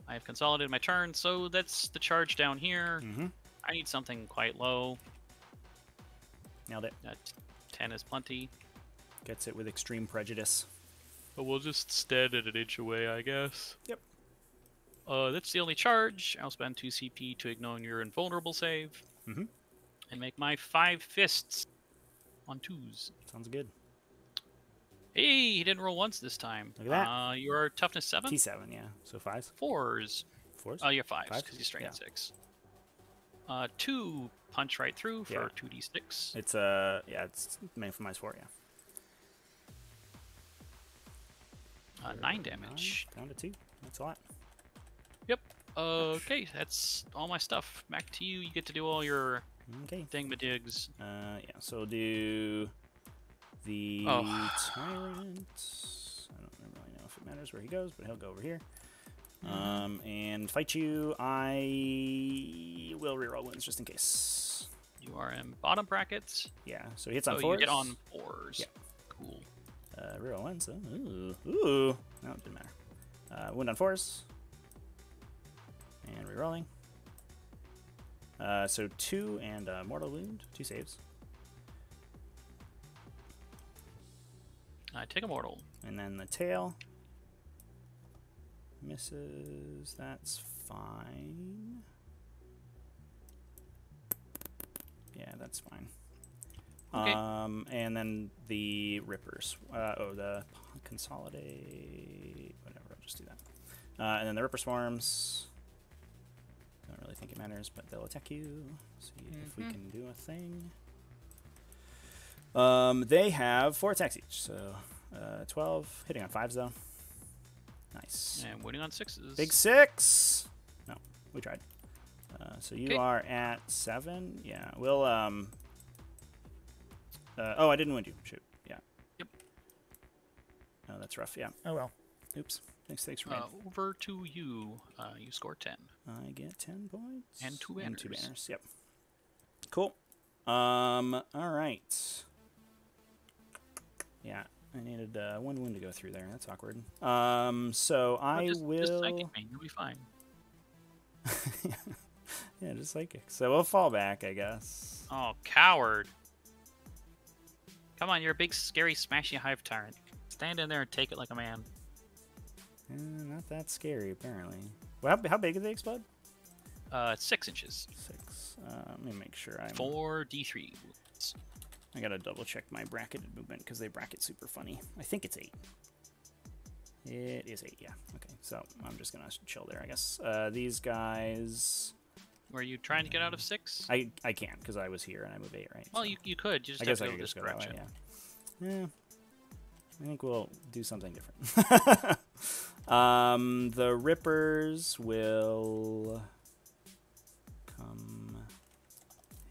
I have consolidated my turn, so that's the charge down here. I need something quite low. Nailed it. 10 is plenty. Gets it with extreme prejudice. But we'll just stand at an inch away, I guess. Yep. That's the only charge. I'll spend 2 CP to ignore your invulnerable save. Mm-hmm. And make my 5 fists on 2s. Sounds good. Hey, he didn't roll once this time. Look at that. Your toughness 7? T7, yeah. So 5s? 4s. 4s? Oh, you're 5s, because Fives? you're strength Yeah. 6. 2 punch right through for Yeah. 2d6. It's, yeah, it's minimize 4, yeah. 9 damage. 9, down to 2. That's a lot. Yep. Okay, that's all my stuff. Back to you. You get to do all your thingamadigs. Yeah, so we'll do the Tyrant. I don't really know if it matters where he goes, but he'll go over here. And fight you. I will reroll wounds just in case. You are in bottom brackets. Yeah, so he hits on 4s. You get on 4s. Yeah. Cool. Reroll wounds. Ooh. No, it didn't matter. Wound on 4s. And rerolling. So 2 and mortal wound. 2 saves. I take a mortal. And then the tail. Misses. That's fine. Yeah, that's fine. Okay. And then the rippers. The consolidate. Whatever, I'll just do that. And then the ripper swarms. Don't really think it matters, but they'll attack you. See if we can do a thing. They have 4 attacks each, so 12. Hitting on 5s though. Nice. And winning on 6s. Big 6. No, we tried. So you are at 7. Yeah, we'll oh, I didn't wound you. Shoot. Yeah. Yep. Oh, that's rough. Yeah. Oh well. Oops. Thanks for me. Over to you. You score 10. I get 10 points. And 2 banners. And 2 banners. Yep. Cool. All right. Yeah, I needed 1 wound to go through there. That's awkward. So I will. Just psychic, man. You'll be fine. Yeah, just psychic. So we'll fall back, I guess. Oh, coward! Come on, you're a big, scary, smashy hive tyrant. Stand in there and take it like a man. Not that scary, apparently. Well, how big do they explode? 6 inches. 6. Let me make sure I'm... 4d3. I gotta double check my bracketed movement because they bracket super funny. I think it's 8. It is 8, yeah. Okay, so I'm just gonna chill there, I guess. These guys... Were you trying to get out of 6? I can't because I was here and I move 8, right? Well, so. you could. You just I have guess to I go could this just go that way, direction. yeah. I think we'll do something different. The Rippers will come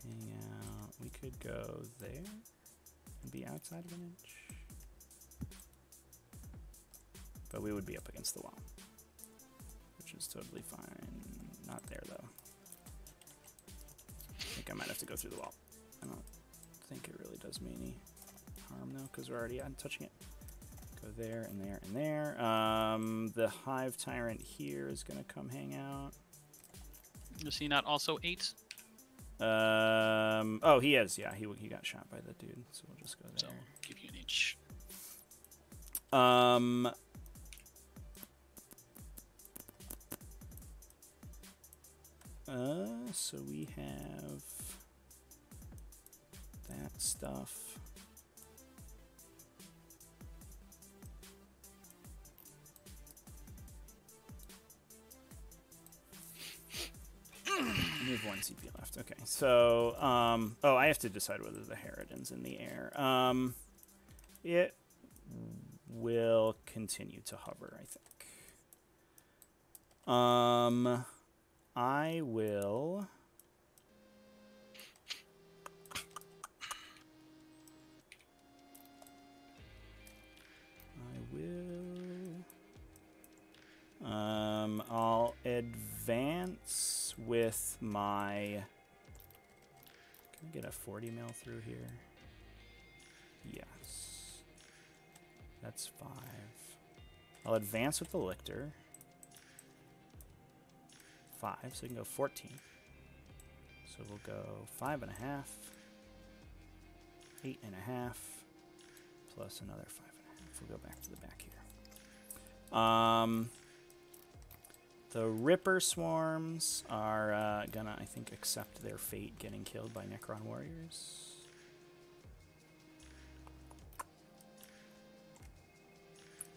hang out. We could go there and be outside of an inch. But we would be up against the wall, which is totally fine. Not there, though. I think I might have to go through the wall. I don't think it really does me any harm, though, because we're already touching it. Go there and there and there. The Hive Tyrant here is going to come hang out. Is he not also 8? Oh, he is. Yeah, he got shot by the dude, so we'll just go there. So, give you an inch. So we have that stuff. We have 1 CP left. Okay, so oh, I have to decide whether the Harridan's in the air. It will continue to hover, I think. I will. I'll advance with my. Can I get a 40 mil through here? Yes. That's 5. I'll advance with the Lictor. 5, so we can go 14. So we'll go 5.5, 8.5, plus another 5.5. We'll go back to the back here. The Ripper Swarms are gonna, I think, accept their fate getting killed by Necron Warriors.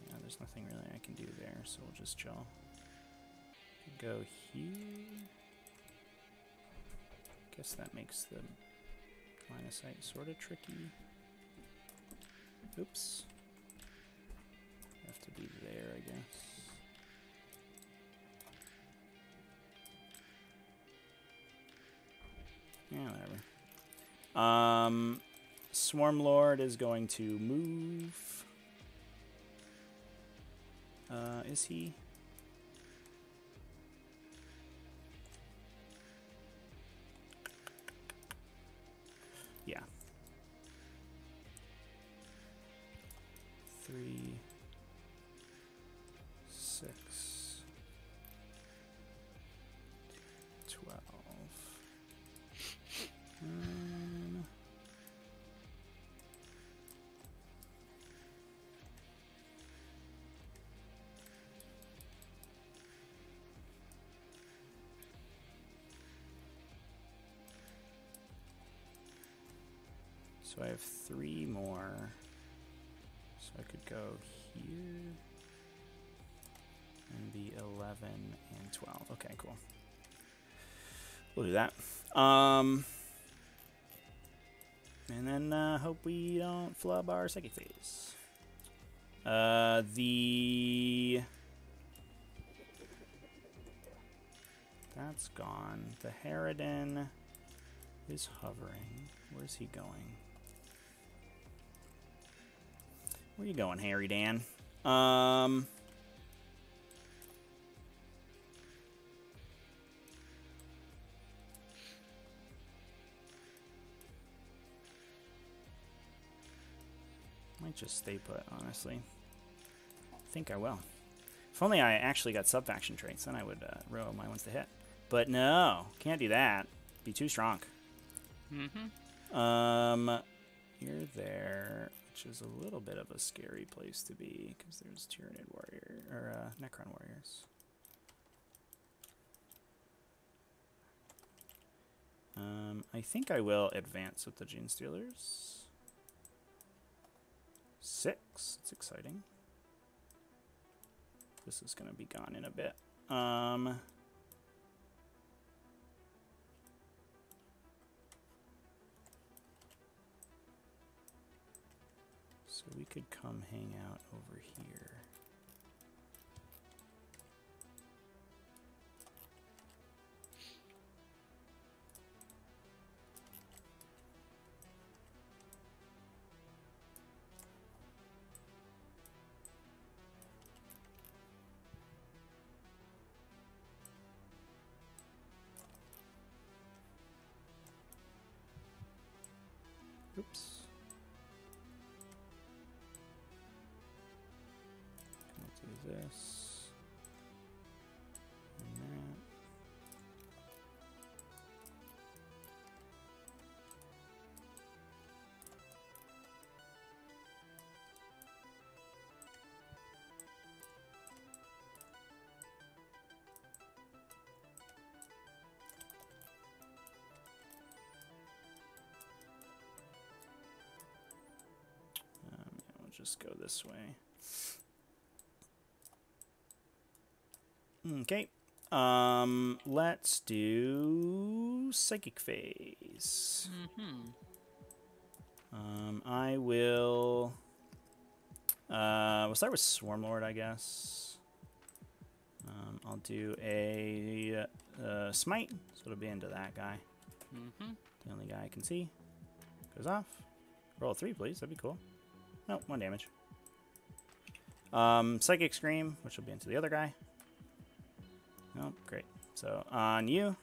Yeah, there's nothing really I can do there, so we'll just chill. Go here. Guess that makes the line of sight sort of tricky. Oops. Have to be there, I guess. Yeah, whatever. Swarm Lord is going to move. Is he? Yeah. 3, 6, 12. So I have 3 more. So I could go here and be 11 and 12. Okay, cool. We'll do that. And then hope we don't flub our psychic phase. That's gone. The Harridan is hovering. Where's he going? Where you going, Harry Dan? Might just stay put, honestly. I think I will. If only I actually got sub-faction traits, then I would roll my ones to hit. But no, can't do that. Be too strong. You're there, which is a little bit of a scary place to be, because there's Tyranid warrior, or Necron warriors. I think I will advance with the Gene Stealers. 6. It's exciting. This is going to be gone in a bit. So we could come hang out over here. Oops. Do this and that. Yeah, we'll just go this way. Okay, let's do Psychic Phase. I will, we'll start with Swarmlord, I guess. I'll do a Smite, so it'll be into that guy. The only guy I can see. Goes off. Roll a 3, please, that'd be cool. Nope, 1 damage. Psychic Scream, which will be into the other guy. Oh, great. So, on you.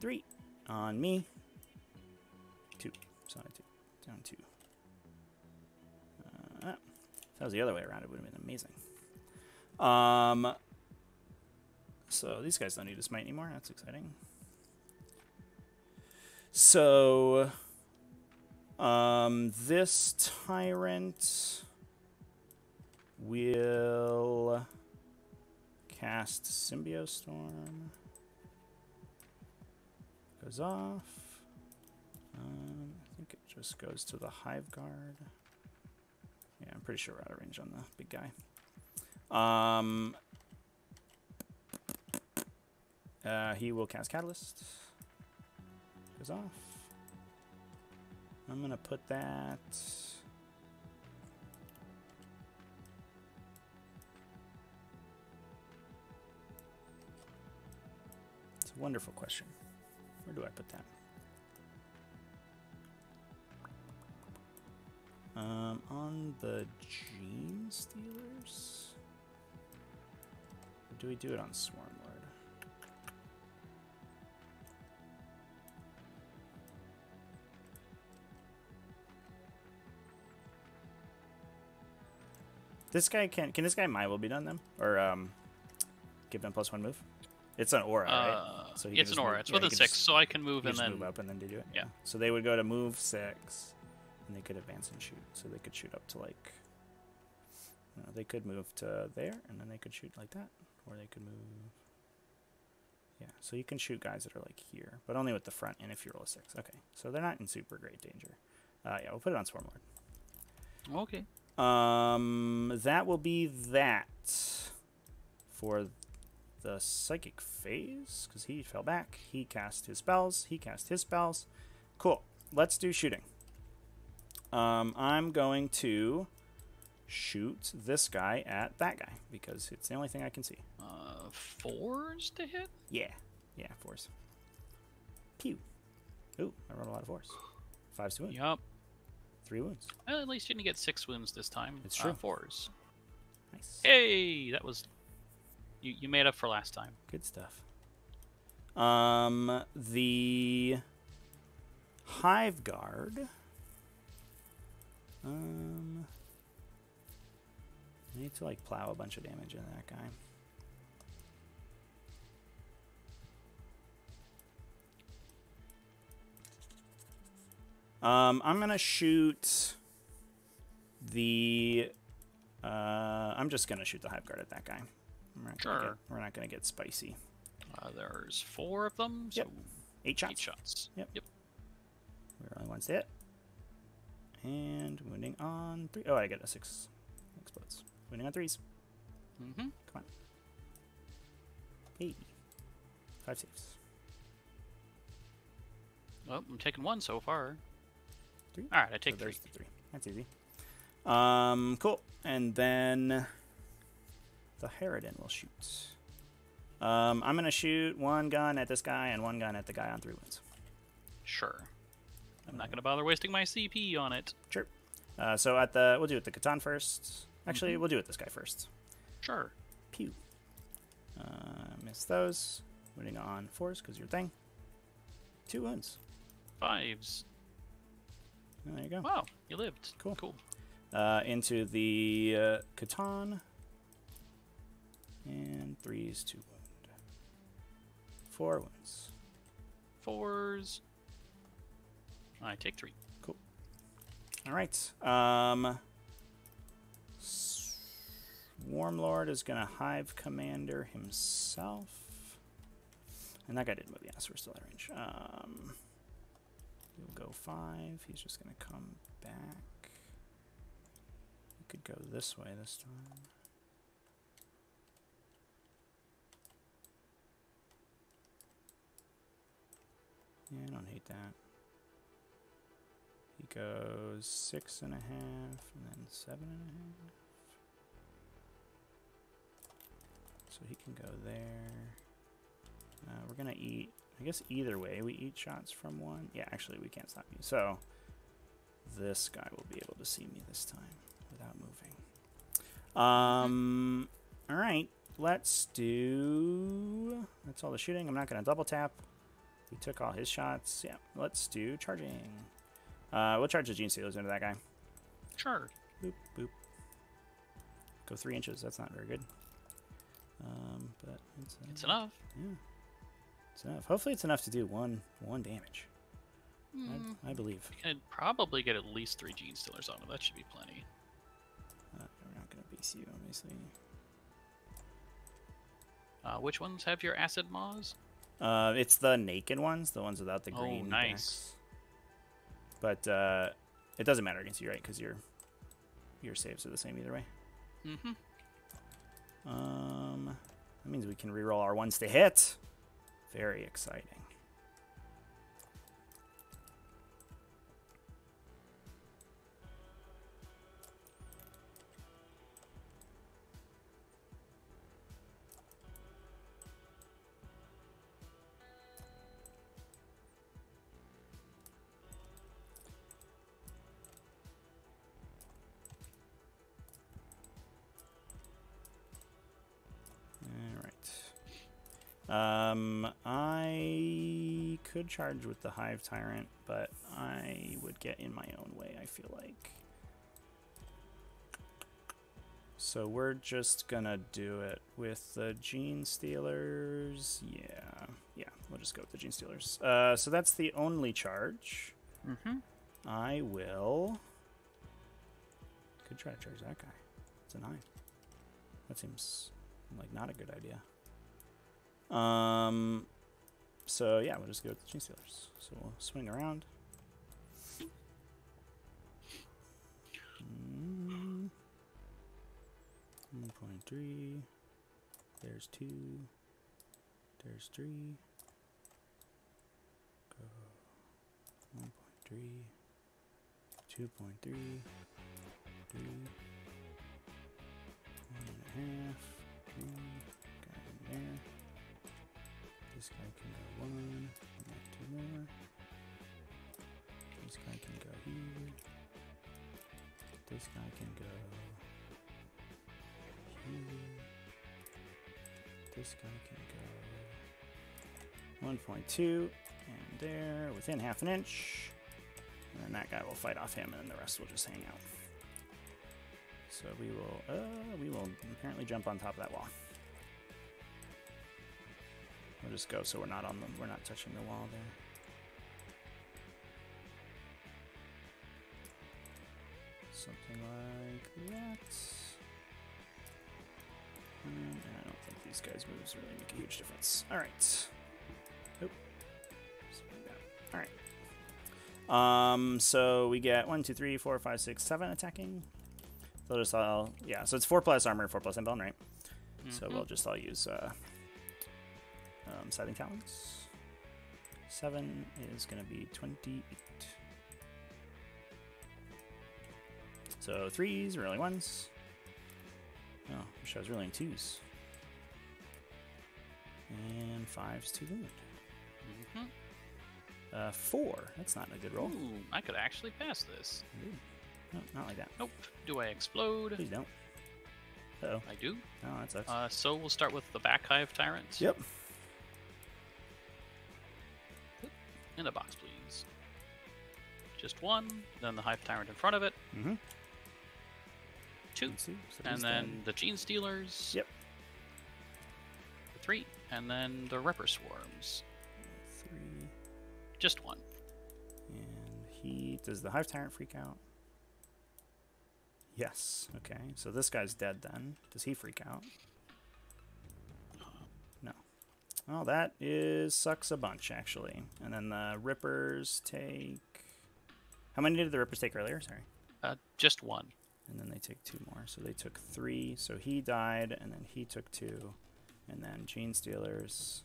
3. On me. 2. Sorry, 2. Down 2. If that was the other way around, it would have been amazing. So, these guys don't need to smite anymore. That's exciting. So, this Tyrant will cast Symbiostorm. Goes off. I think it just goes to the Hive Guard. Yeah, I'm pretty sure we're out of range on the big guy. He will cast Catalyst. Goes off. I'm gonna put that. It's a wonderful question. Where do I put that? On the Gene Stealers? Or do we do it on Swarmlord? This guy can this guy My Will be done then? Or give him +1 move? It's an aura, right? So it's an aura. It's with a 6, so I can move and then move up and then do it. Yeah. So they would go to move 6, and they could advance and shoot. So they could shoot up to like. They could move to there, and then they could shoot like that, or they could move. Yeah. So you can shoot guys that are like here, but only with the front. And if you roll a 6, okay. So they're not in super great danger. Yeah, we'll put it on Swarmlord. Okay. That will be that for the psychic phase, because he fell back. He cast his spells. He cast his spells. Cool. Let's do shooting. I'm going to shoot this guy at that guy, because it's the only thing I can see. 4s to hit? Yeah. Yeah, 4s. Pew. Ooh, I rolled a lot of 4s. 5s to wound. Yup. 3 wounds. Well, at least you didn't get 6 wounds this time. It's true. 4s. Nice. Hey, that was... You made up for last time. Good stuff. The Hive Guard. I need to like plow a bunch of damage into that guy. I'm gonna shoot the. I'm just gonna shoot the Hive Guard at that guy. We're not gonna get spicy. There's 4 of them. So yep. 8 shots. 8 shots. Yep. We're only one hit. And wounding on 3. Oh, I get a 6. Explodes. Wounding on 3s. Mm-hmm. Come on. 8. 5 saves. Well, I'm taking 1 so far. 3. All right, I take 3. There's the 3. That's easy. Cool. And then the Harridan will shoot. I'm gonna shoot 1 gun at this guy and 1 gun at the guy on 3 wounds. Sure. I'm not gonna bother wasting my CP on it. Sure. So at the we'll do it the Catan first. Actually, we'll do it this guy first. Sure. Pew. Miss those. Wounding on 4s because your thing. 2 wounds. 5s. There you go. Wow, you lived. Cool. Cool. Into the Catan. And 3s to wound. 4 wounds. 4s. I take 3. Cool. All right. Swarmlord is gonna Hive Commander himself, and that guy didn't move. Yeah, so we're still at range. He'll go 5. He's just gonna come back. He could go this way this time. Yeah, I don't hate that. He goes 6.5 and then 7.5. So he can go there. We're gonna eat. I guess either way we eat shots from 1. Yeah, actually we can't stop you. So this guy will be able to see me this time without moving. All right, let's do. That's all the shooting. I'm not gonna double tap. We took all his shots. Yeah, let's do charging. We'll charge the Gene Stealers into that guy. Sure. Boop, boop. Go 3 inches. That's not very good. But it's enough. Yeah, it's enough. Hopefully it's enough to do one damage. I believe. You can probably get at least 3 Gene Stealers on him. That should be plenty. We're not going to base you, obviously. Which ones have your acid maws? It's the naked ones, the ones without the green. Oh, nice. Backs. But it doesn't matter against you, right? Because your saves are the same either way. Mm-hmm. That means we can reroll our ones to hit. Very exciting. I could charge with the Hive Tyrant, but I would get in my own way, I feel like. So we're just gonna do it with the Gene Stealers. Yeah, we'll just go with the Gene Stealers. So that's the only charge. Mm-hmm. I will... Could try to charge that guy. It's a 9. That seems like not a good idea. So yeah, we'll just go with the Gene Stealers. So we'll swing around. 1.3. There's 2. There's 3. Go 1.3. 2.3. 3. 1.5. 3. Got in there. This guy can go 1, and 2 more. This guy can go here. This guy can go here. This guy can go 1.2, and there, within half an inch. And then that guy will fight off him, and then the rest will just hang out. So we will apparently jump on top of that wall. We'll just go so we're not touching the wall there. Something like that. And I don't think these guys' moves really make a huge difference. Alright. Oop. Alright. So we get 1, 2, 3, 4, 5, 6, 7 attacking. They'll just all, yeah, so it's 4 plus armor, 4 plus inbound, right? Mm-hmm. So we'll just all use Scything Talons. 7 is going to be 28. So 3s, rolling 1s. Oh, wish I was rolling 2s. And 5s to wound. Mm-hmm. 4, that's not a good roll. Ooh, I could actually pass this. Ooh. No, not like that. Nope. Do I explode? Please don't. Uh-oh. I do. Oh, that sucks. So we'll start with the back Hive Tyrants. Yep. In a box, please. Just 1, then the Hive Tyrant in front of it. Mm-hmm. 2, and then the Gene Stealers. Yep. 3, and then the Ripper Swarms. 3. Just 1. And does the Hive Tyrant freak out? Yes. Okay. So this guy's dead then. Does he freak out? No. Well, that sucks a bunch, actually. And then the Rippers take... How many did the Rippers take earlier? Sorry. Just 1. And then they take 2 more. So they took 3. So he died, and then he took 2. And then Gene Stealers,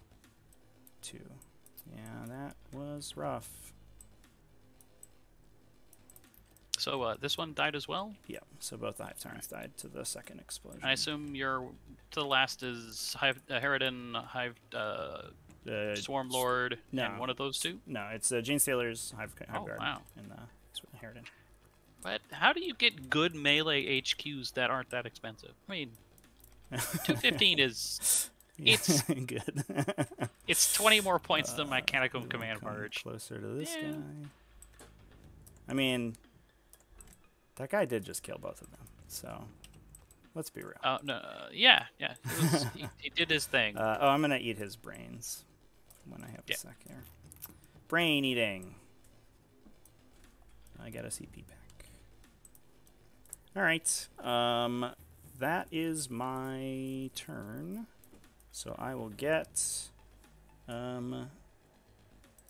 2. Yeah, that was rough. So this one died as well? Yeah, so both the Hive Tyrants died to the second explosion. I assume your to the last is Harridan, Hive Swarm Lord, and one of those 2? No, it's Gene Stealers, Hive Guard, wow. and Harridan. But how do you get good melee HQs that aren't that expensive? I mean, 215 is... It's good. It's 20 more points than my Catacomb Command Barge. Closer to this guy. I mean... That guy did just kill both of them, so let's be real. No, yeah. He did his thing. I'm going to eat his brains when I have a sec here. Brain eating. I got a CP back. All right. That is my turn. So I will get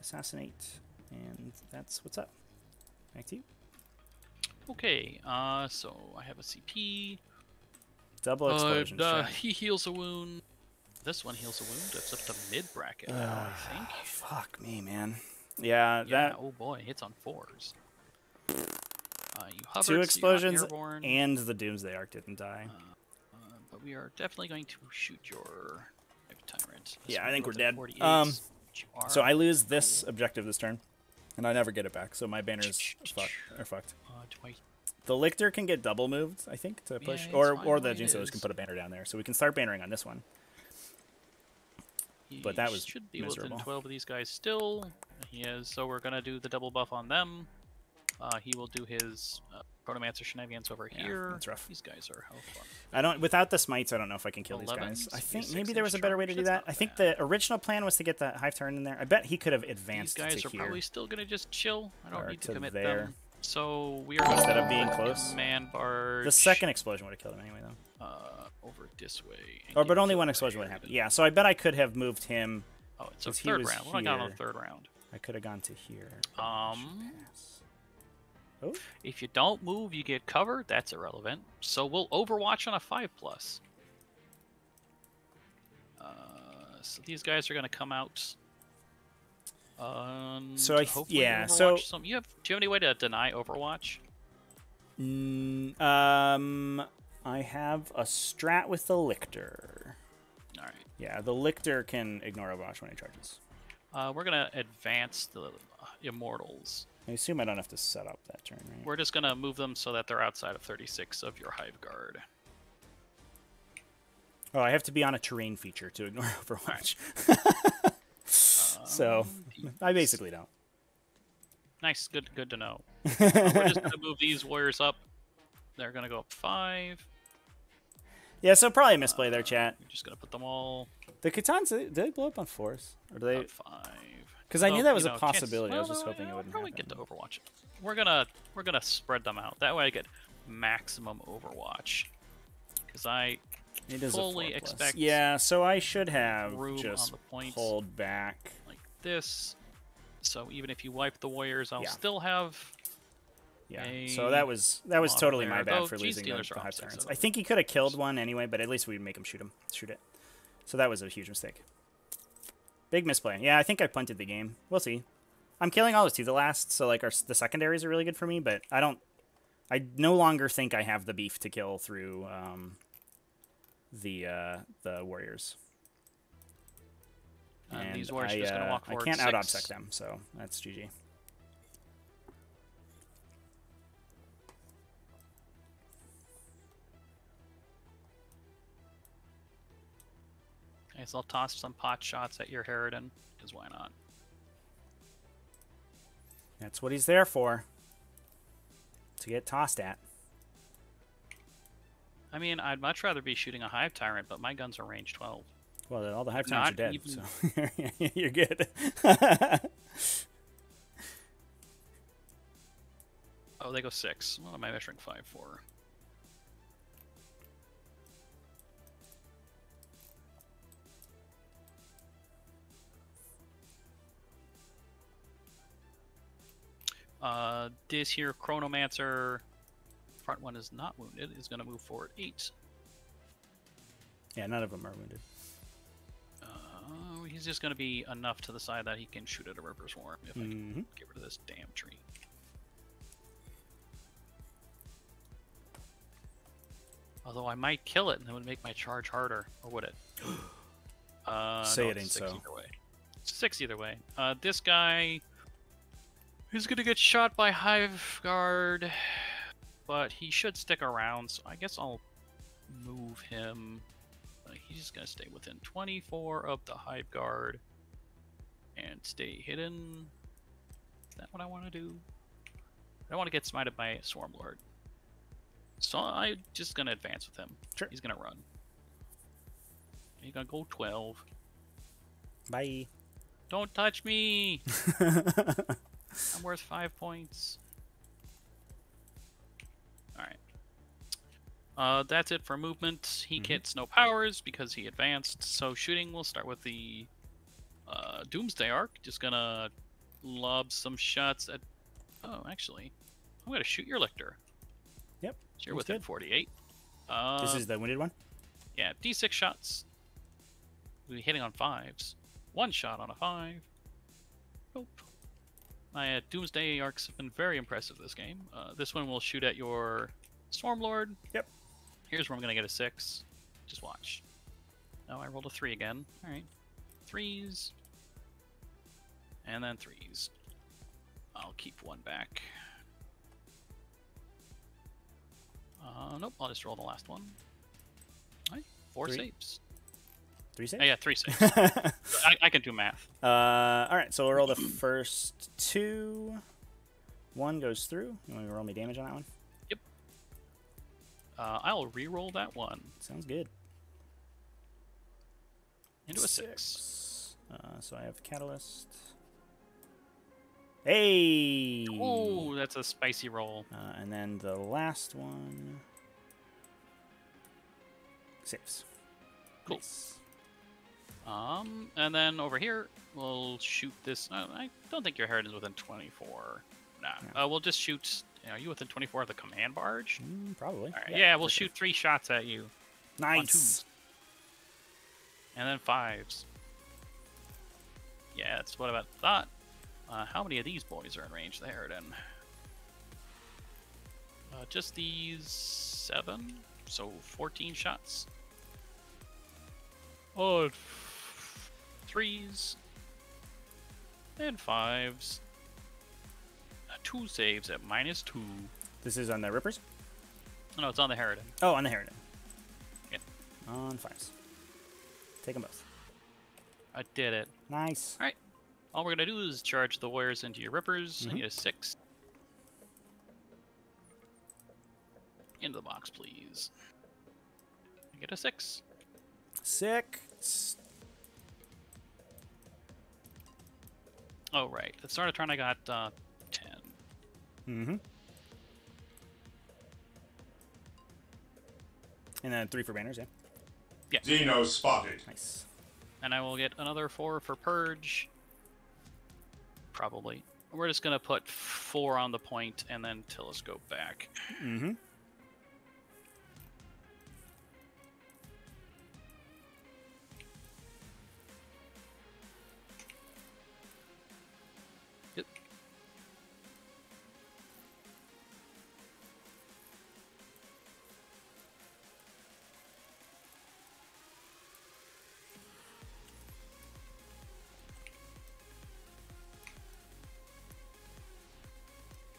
assassinate, and that's what's up. Back to you. Okay, so I have a CP. Double explosion. He heals a wound. This one heals a wound. It's up to mid bracket now, I think. Fuck me, man. Yeah, that. Oh boy, hits on 4s. You hovered, 2 explosions, so airborne. and the Doomsday Arc didn't die. But we are definitely going to shoot your Tyrant. Yeah, I think we're dead. 48s, so I lose this objective this turn, and I never get it back. So my banners are fucked. The Lictor can get double moved, I think, to push, or the Genestealers can put a banner down there, so we can start bannering on this one. But that was should be miserable. within 12 of these guys still. He is, so we're gonna do the double buff on them. He will do his Chronomancer shenanigans over here. That's rough. These guys are helpful. I don't. Without the smites, I don't know if I can kill these guys. I think maybe there was a better way to do that. I think the original plan was to get the Hive Tyrant in there. I bet he could have advanced to here. These guys are probably still gonna just chill. I don't need to commit there. them. So we are instead of being close. Command barge. The second explosion would have killed him anyway, though. Over this way. But only one explosion would happen. Yeah. So I bet I could have moved him. Oh, it's a third round. What I got on the third round? I could have gone to here. Oh. If you don't move, you get covered. That's irrelevant. So we'll Overwatch on a 5+. So these guys are going to come out. So you have. Do you have any way to deny Overwatch? I have a strat with the Lictor. All right. Yeah, the Lictor can ignore Overwatch when he charges. We're gonna advance the Immortals. I assume I don't have to set up that turn, right? We're just gonna move them so that they're outside of 36 of your Hive Guard. Oh, I have to be on a terrain feature to ignore Overwatch. Right. So I basically don't. Nice, good to know. We're just gonna move these warriors up. They're gonna go up 5. Yeah, so probably a misplay there, chat. We're just gonna put them all. The Khitans, did they blow up on 4s? Or do they? Up 5. Because I knew that was a possibility. I was just hoping it wouldn't probably happen. Get to Overwatch. We're gonna spread them out. That way I get maximum Overwatch. Because I fully expect. Yeah, so I should have room just on the points pulled back like this. So even if you wipe the warriors, I'll still have. Yeah. So that was totally my bad for losing the Hive Tyrants. I think he could have killed one anyway, but at least we'd make him shoot it. So that was a huge mistake. Big misplay. Yeah, I think I punted the game. We'll see. I'm killing all those too. The last, so like the secondaries are really good for me, but I no longer think I have the beef to kill through the warriors. And these warriors are just gonna walk forward. I can't out-obsec them, so that's GG. Okay, so I'll toss some pot shots at your Harridan, because why not? That's what he's there for. To get tossed at. I mean, I'd much rather be shooting a Hive Tyrant, but my guns are range 12. Well, then all the Hive Tyrants are dead, even... so you're good. Oh, they go 6. What am I measuring 5 for? This here Chronomancer, front one is not wounded, is going to move forward 8. Yeah, none of them are wounded. He's just going to be enough to the side that he can shoot at a River Swarm if I can get rid of this damn tree. Although I might kill it and it would make my charge harder, or would it? Say no, it ain't so. Either way. 6 either way. This guy is going to get shot by Hive Guard, but he should stick around, so I guess I'll move him. He's just going to stay within 24 of the Hive Guard and stay hidden. Is that what I want to do? I don't want to get smited by Swarm Lord. So I'm just going to advance with him. Sure. He's going to run. He's going to go 12. Bye. Don't touch me! I'm worth 5 points. Alright. That's it for movement. He gets no powers because he advanced. So shooting, we'll start with the Doomsday Arc. Just gonna lob some shots at... Oh, actually, I'm gonna shoot your Lictor. Yep. So you're within 48. This is the wounded one? Yeah, D6 shots. We'll be hitting on 5s. 1 shot on a 5. Nope. My Doomsday Arcs have been very impressive this game. This one will shoot at your Stormlord. Yep. Here's where I'm going to get a 6. Just watch. Oh, I rolled a 3 again. Alright. 3s. And then 3s. I'll keep 1 back. Nope, I'll just roll the last one. Alright, 4 saves. 3 saves? Oh, yeah, 3 saves. I can do math. Alright, so we'll roll the first 2. 1 goes through. You want to roll me damage on that one? Yep. I'll re-roll that one. Sounds good. Into a 6. So I have Catalyst. Hey! Oh, that's a spicy roll. And then the last one... saves. Cool. Nice. And then over here, we'll shoot this. I don't think your Heron is within 24. Nah. No. We'll just shoot... Are you within 24 of the command barge? Probably. All right. Yeah, we'll shoot 3 shots at you. Nice. And then 5s. Yeah, that's what I thought. How many of these boys are in range there, then? Just these 7, so 14 shots. Oh, 3s and 5s. 2 saves at -2. This is on the Rippers? No, it's on the Harridan. Oh, on the Harridan. Yeah. On 5s. Take them both. I did it. Nice. All right. All we're going to do is charge the Warriors into your Rippers. I need a 6. Into the box, please. I get a 6. Sick. Oh, right. At the start of turn, I got 10. Mm-hmm. And then 3 for banners, yeah? Yeah. Xeno spotted. Nice. And I will get another 4 for Purge. Probably. We're just going to put 4 on the point and then telescope back. Mm-hmm. Yep.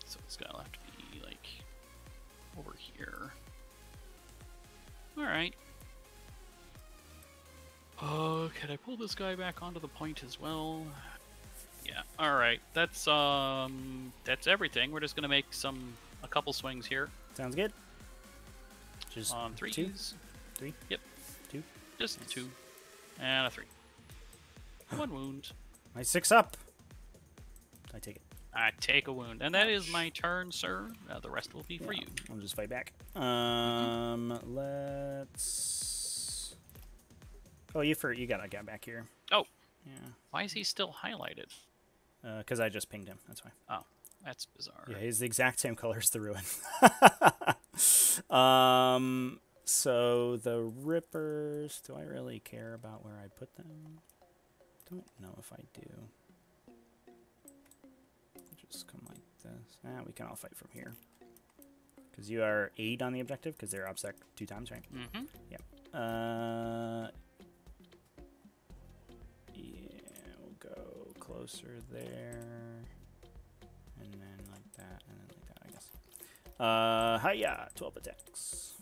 So it's gonna have to be like over here. Alright. Can I pull this guy back onto the point as well? Yeah. Alright. That's everything. We're just gonna make a couple swings here. Sounds good. Just on 3s. 2? 3? Yep. 2? Just nice. 2. And a 3. 1 wound. My 6 up. I take it. I take a wound. And that is my turn, sir. The rest will be for you. I'll just fight back. Let's... Oh, you got a guy back here. Oh. Yeah. Why is he still highlighted? Because I just pinged him. That's why. Oh, that's bizarre. Yeah, he's the exact same color as the Ruin. So the Rippers... Do I really care about where I put them? Don't know if I do. Just come like this. We can all fight from here. Because you are 8 on the objective, because they're obsec 2 times, right? Mm-hmm. Yeah. Yeah, we'll go closer there. And then like that, and then like that, I guess. Hiya! 12 attacks.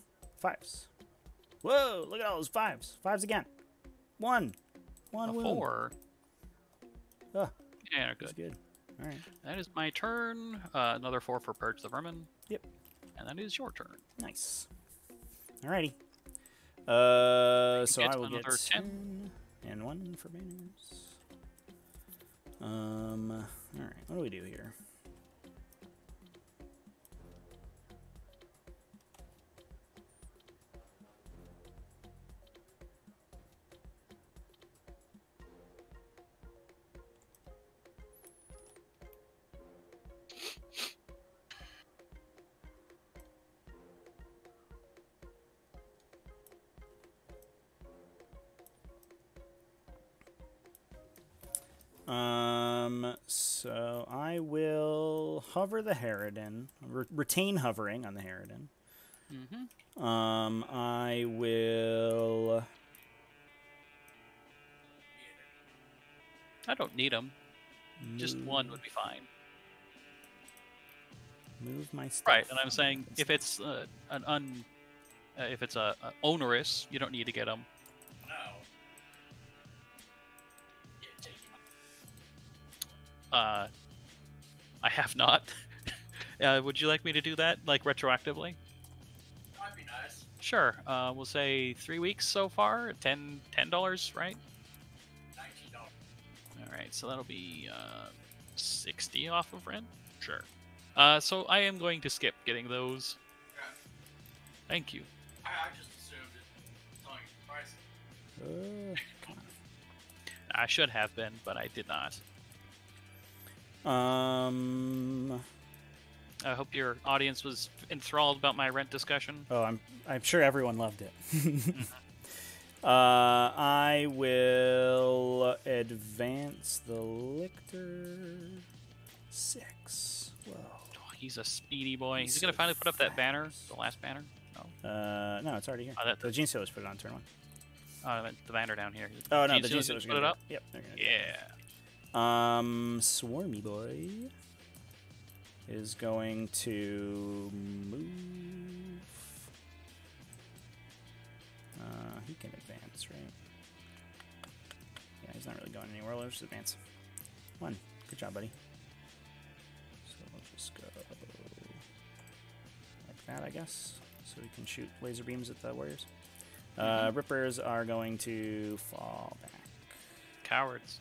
5s. Whoa! Look at all those 5s. 5s again. 1. 1 A wound. 4. Oh, Yeah, that's good. good. All right. That is my turn. Another 4 for Purge the Vermin. Yep. And that is your turn. Nice. Alrighty. So get I will get another 10 and 1 for banners. Alright, what do we do here? So I will hover the Harridan, retain hovering on the Harridan. Mm-hmm. I will. I don't need them. Just one would be fine. Move my stuff. Right, and I'm saying if it's if it's a onerous, you don't need to get them. I have not. Would you like me to do that, like retroactively? That'd be nice. Sure. We'll say 3 weeks so far. $10, right? $19. All right, so that'll be 60 off of rent. Sure. So I am going to skip getting those. Okay. Thank you. I just assumed it's telling you the price. Come I should have been, but I did not. on. I hope your audience was enthralled about my rent discussion. Oh, I'm sure everyone loved it. I will advance the Lictor 6. Whoa. Oh, he's a speedy boy. He's gonna finally put up that banner, the last banner. No. No, it's already here. Oh, the Gene Stealers put it on turn 1. The banner down here. Oh no, the Gene Stealers put it up. Yep. They're gonna Yeah. Swarmy Boy is going to move. He can advance, right? Yeah, he's not really going anywhere. Let's just advance. 1. Good job, buddy. So we'll just go like that, I guess. So we can shoot laser beams at the warriors. Rippers are going to fall back. Cowards.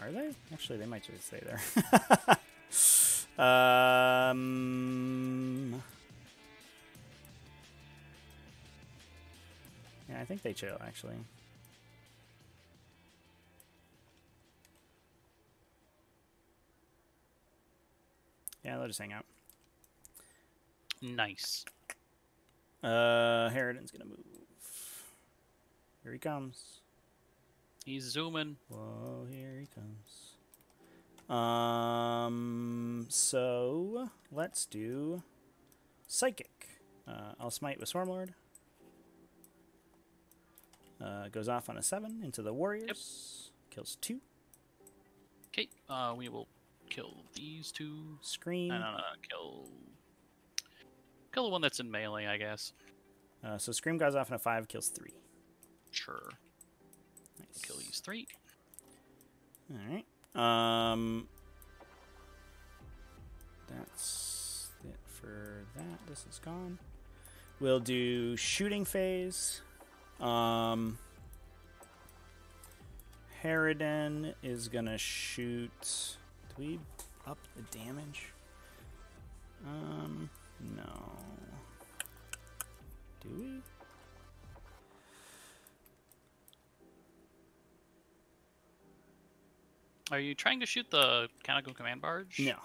Are they? Actually, they might just stay there. Yeah, I think they chill, actually. Yeah, they'll just hang out. Nice. Harridan's gonna move. Here he comes. He's zooming. Whoa, here he comes. So let's do Psychic. I'll smite with Swarmlord. Goes off on a 7 into the warriors. Yep. Kills 2. Okay. We will kill these 2. Scream. No. Kill the one that's in melee, I guess. So Scream goes off on a 5, kills 3. Sure. Nice. Kill these 3. All right. That's it for that. This is gone. We'll do shooting phase. Harridan is gonna shoot. Do we up the damage? No. Do we? Are you trying to shoot the Canonical Command Barge? No.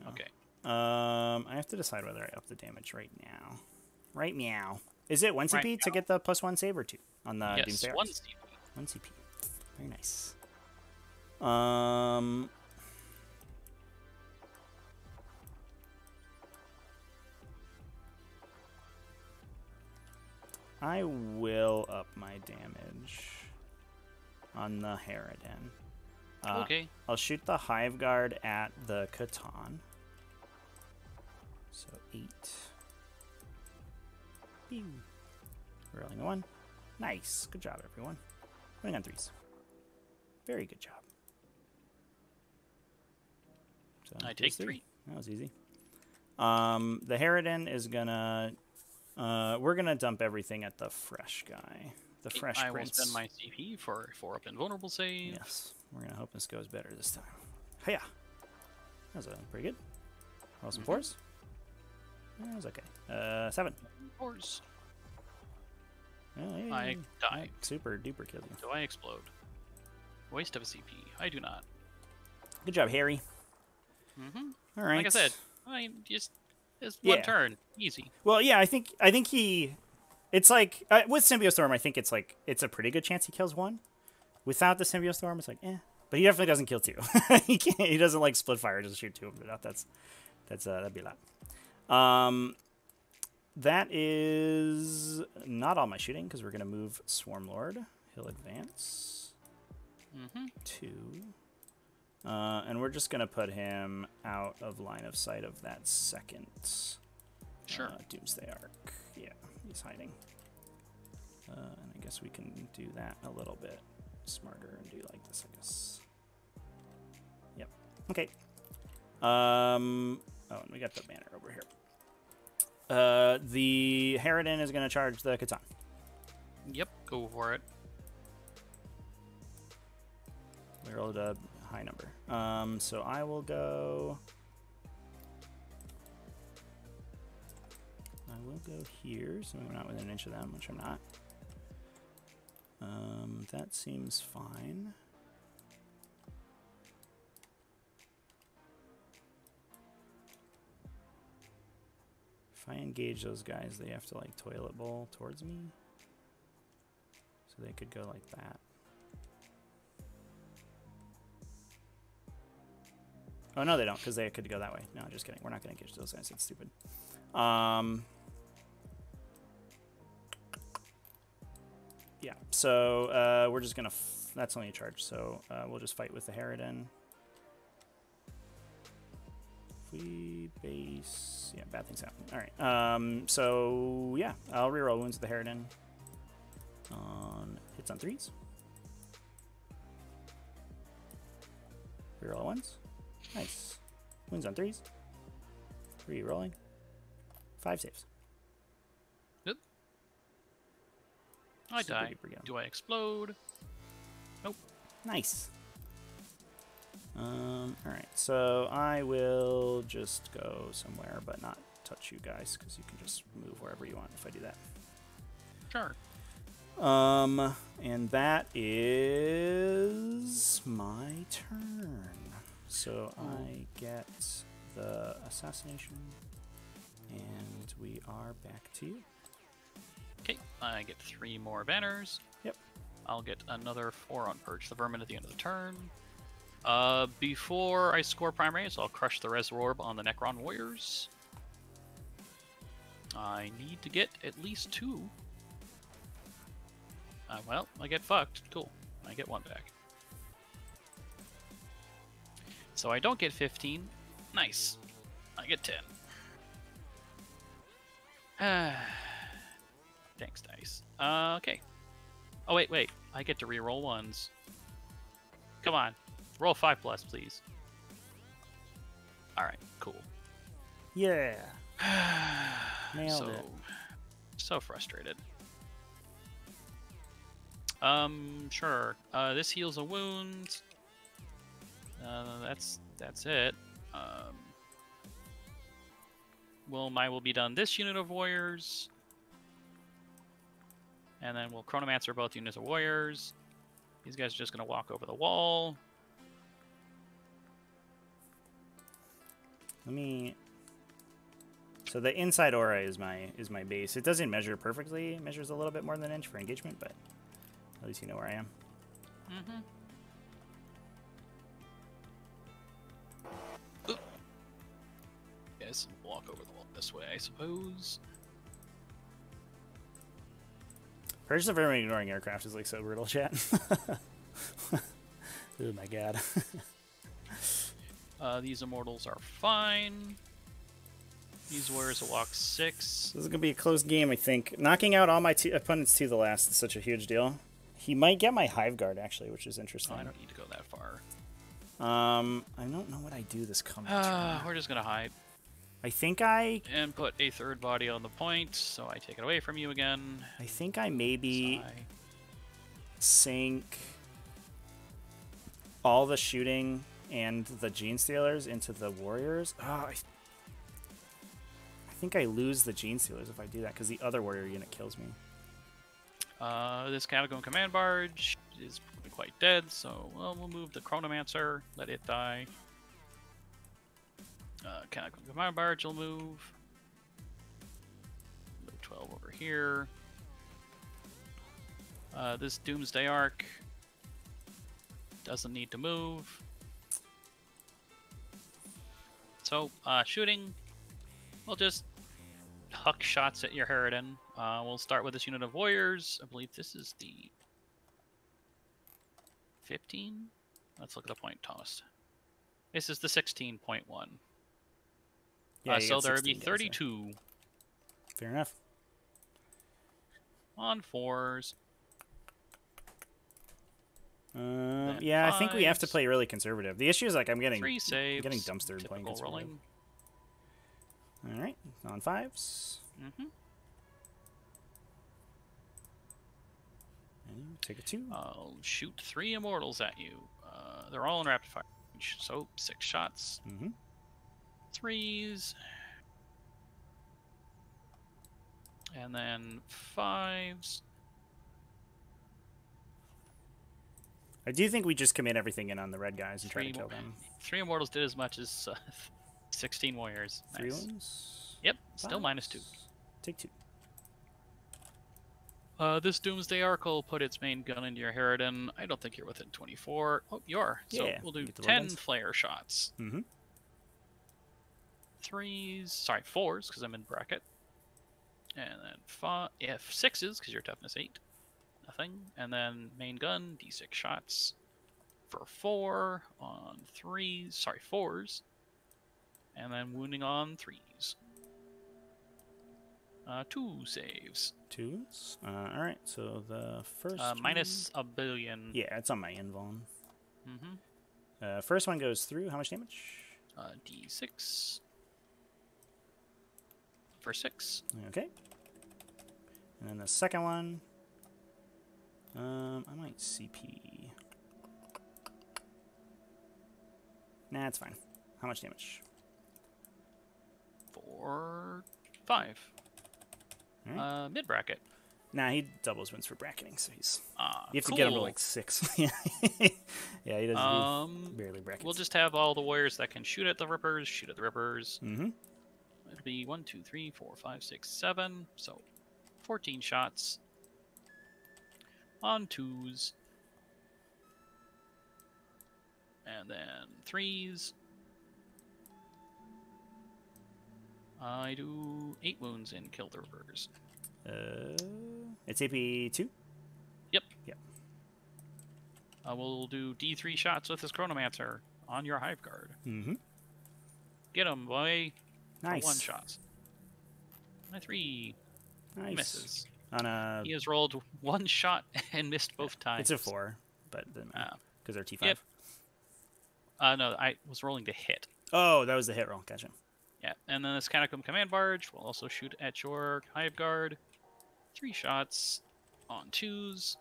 Okay. I have to decide whether I up the damage right now. Right meow. Is it 1 CP Right to get the +1 save or 2 on the Yes, Doomsday 1 Arcs? CP. 1 CP. Very nice. I will up my damage on the Harridan. Okay. I'll shoot the Hive Guard at the Catan. So 8. Pew. Rolling a 1. Nice. Good job, everyone. Running on 3s. Very good job. So I take 3. That was easy. The Harridan is gonna... we're gonna dump everything at the fresh guy. The fresh I prince. will spend my CP for 4-up invulnerable save. Yes. We're gonna hope this goes better this time. Hiya! That was pretty good. Roll some 4s. That was okay. 7. 4s. Oh, yeah, I die. That super duper killed you. Do I explode? Waste of a CP. I do not. Good job, Harry. All right. Like I said, just one turn, easy. Well, yeah, I think he. It's like with Symbiostorm, I think it's a pretty good chance he kills 1. Without the Symbiostorm, it's like But he definitely doesn't kill 2. He can't. He doesn't like split fire. Just shoot 2 of them. That'd be a lot. That is not all my shooting because we're gonna move Swarm Lord. He'll advance. 2. And we're just gonna put him out of line of sight of that second. Sure. Doomsday Arc. Yeah, he's hiding. And I guess we can do that a little bit smarter and do like this, I guess. Yep. Okay. Oh, and we got the banner over here. The Harridan is going to charge the Catan. Yep, go for it. We rolled a high number. So I will go... I will go here, so we're not within an inch of them, which I'm not. That seems fine. If I engage those guys, they have to like toilet bowl towards me. So they could go like that. Oh, no, they don't, because they could go that way. No, just kidding. We're not going to engage those guys. That's stupid. Yeah, so we're just going to... That's only a charge, so we'll just fight with the Harridan. If we base... Yeah, bad things happen. All right. So, yeah, I'll reroll wounds with the Harridan. Hits on 3s. Reroll 1s. Nice. Wounds on 3s. Re-rolling. 5 saves. Yep. I die. Do I explode? Nope. Nice. Alright, so I will just go somewhere, but not touch you guys, because you can just move wherever you want if I do that. Sure. And that is my turn. So I get the assassination, and we are back to you. Okay, I get 3 more banners. Yep. I'll get another 4 on Purge the Vermin at the end of the turn. Before I score primaries, I'll crush the Res Orb on the Necron Warriors. I need to get at least 2. Well, I get fucked. Cool. I get 1 back. So I don't get 15. Nice. I get 10. Thanks, dice. Okay. Oh, wait. I get to reroll 1s. Come on. Roll 5+, please. Alright, cool. Yeah. Nailed it. So frustrated. Sure. This heals a wound. That's it. Mine will be done this unit of warriors. And then we'll Chronomancer both units of warriors. These guys are just gonna walk over the wall. So the inside aura is my base. It doesn't measure perfectly. It measures a little bit more than an inch for engagement, but at least you know where I am. Mm-hmm. Guys, walk over the wall this way, I suppose. Purge the Vermin ignoring aircraft is like so brutal, chat. Oh my god. These immortals are fine. These warriors will walk 6. This is gonna be a close game, I think. Knocking out all my opponents to the last is such a huge deal. He might get my Hive Guard actually, which is interesting. Oh, I don't need to go that far. I don't know what I do this coming turn. We're just gonna hide. I think I... And put a 3rd body on the point, so I take it away from you again. I think I maybe sink all the shooting and the Gene Stealers into the Warriors. Oh, I think I lose the Gene Stealers if I do that, because the other Warrior unit kills me. This Catacomb Command Barge is quite dead, so we'll move the Chronomancer, let it die. Catacomb Command Barge will move. Move 12 over here. This Doomsday Arc. doesn't need to move. So, shooting, we'll just huck shots at your Harridan. We'll start with this unit of warriors. I believe this is the 15? Let's look at the point tossed. This is the 16.1. Yeah, so there would be 32. Fair enough. On 4s. Yeah, I think we have to play really conservative. The issue is like I'm getting 3 saves. I'm getting dumpstered playing conservative. Rolling. All right, on 5s. Mm-hmm. And take a 2. I'll shoot 3 immortals at you. They're all in rapid fire range, so 6 shots. Mm-hmm. 3s. And then 5s. I do think we just commit everything in on the red guys and try to kill them. 3 immortals did as much as 16 warriors. 3 Nice. ones. Yep, still -2. Take 2. This Doomsday Arc will put its main gun into your Harridan. I don't think you're within 24. Oh, you are. So Yeah, we'll do get the 10 weapons. flare shots. Mm-hmm. 3s, sorry, 4s, because I'm in bracket. And then 6s, because you're toughness 8. Nothing. And then main gun, d6 shots for 4 on 3s, sorry, 4s. And then wounding on 3s. 2 saves. 2s. All right, so the first minus a billion. Yeah, it's on my invuln. Mm-hmm. First one goes through. How much damage? D6 for 6. Okay. And then the second one, I might CP. Nah, it's fine. How much damage? For 5. Right. Mid bracket. Nah, he doubles wins for bracketing, so he's. You have Cool. to get him to like 6. Yeah, yeah, he doesn't. He barely brackets. We'll just have all the warriors that can shoot at the rippers. Shoot at the rippers. Mm-hmm. It'll be 1, 2, 3, 4, 5, 6, 7. So 14 shots on 2s. And then 3s. I do 8 wounds and kill the rippers. It's AP 2. Yep. Yep. We'll do D3 shots with this Chronomancer on your Hive Guard. Mm-hmm. Get him, boy. Nice. For 1 shots. My 3 Nice. misses. On a. He has rolled 1 shot and missed both times. It's a 4, but because they're T5. Yep. No, I was rolling to hit. Oh, that was the hit roll. Gotcha. Yeah, and then this Catacomb Command Barge will also shoot at your Hive Guard. 3 shots on 2s.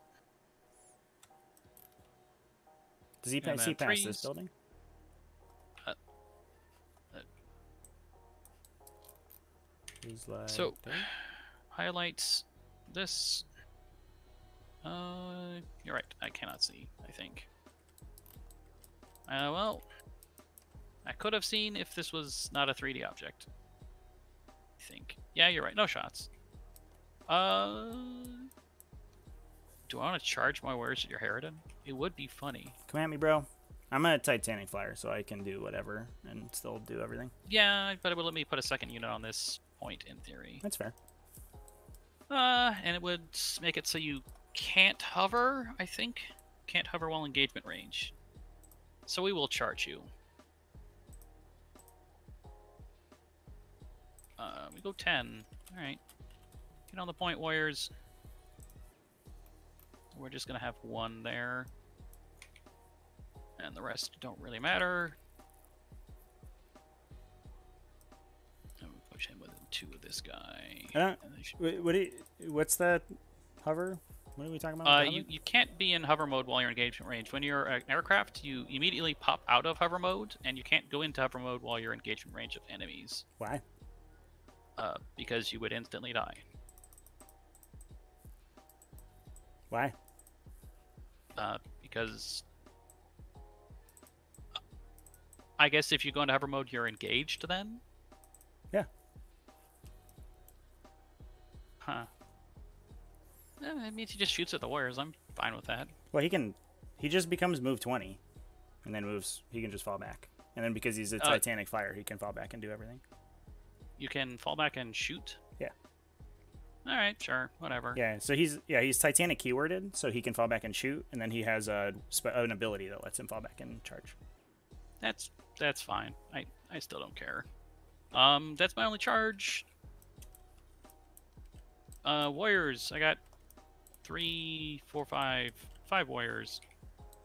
Does he And see then past this 3s. building? He's like So, there? highlights this. You're right. I cannot see, I think. Well, I could have seen if this was not a 3D object. I think. Yeah, you're right. No shots. Do I want to charge my warriors at your Harridan? It would be funny. Come at me, bro. I'm a Titanic flyer, so I can do whatever and still do everything. Yeah, but it would let me put a second unit on this point in theory. That's fair. And it would make it so you can't hover, I think. Can't hover while engagement range. So we will charge you. We go 10. Alright. Get on the point, warriors. We're just going to have 1 there. And the rest don't really matter. I'm going to push him within 2 of this guy. And they should- What's that hover? What are we talking about? You can't be in hover mode while you're in engagement range. When you're an aircraft, you immediately pop out of hover mode, and you can't go into hover mode while you're in engagement range of enemies. Why? Because you would instantly die. Why? Because I guess if you go into hover mode, you're engaged then? Yeah. Huh. It means he just shoots at the warriors. I'm fine with that. Well, he can He just becomes move 20, and then moves. He can just fall back, and then because he's a Titanic Fire, he can fall back and do everything. You can fall back and shoot. Yeah. All right, sure, whatever. Yeah. So he's Titanic keyworded, so he can fall back and shoot, and then he has an ability that lets him fall back and charge. That's fine. I still don't care. That's my only charge. Warriors. I got 3, 4, 5 warriors.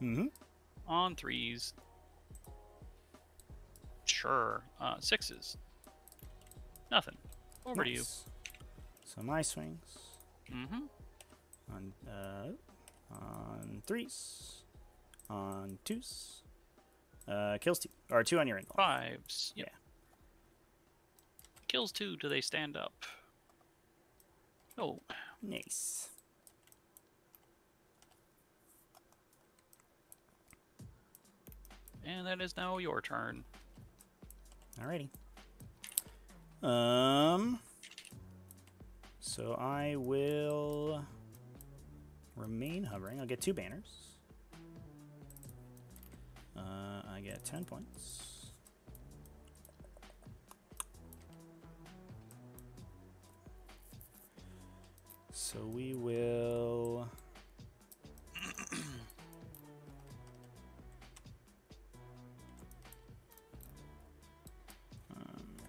Mm-hmm. On 3s. Sure. 6s. Nothing. Over to you. So my swings. Mm-hmm. On 3s. On 2s. Kills 2. Or 2 on your invuln. 5s. Yep. Yeah. Kills 2. Do they stand up? Oh. Nice. And that is now your turn. Alrighty. So I will remain hovering. I'll get 2 banners. I get 10 points. So we will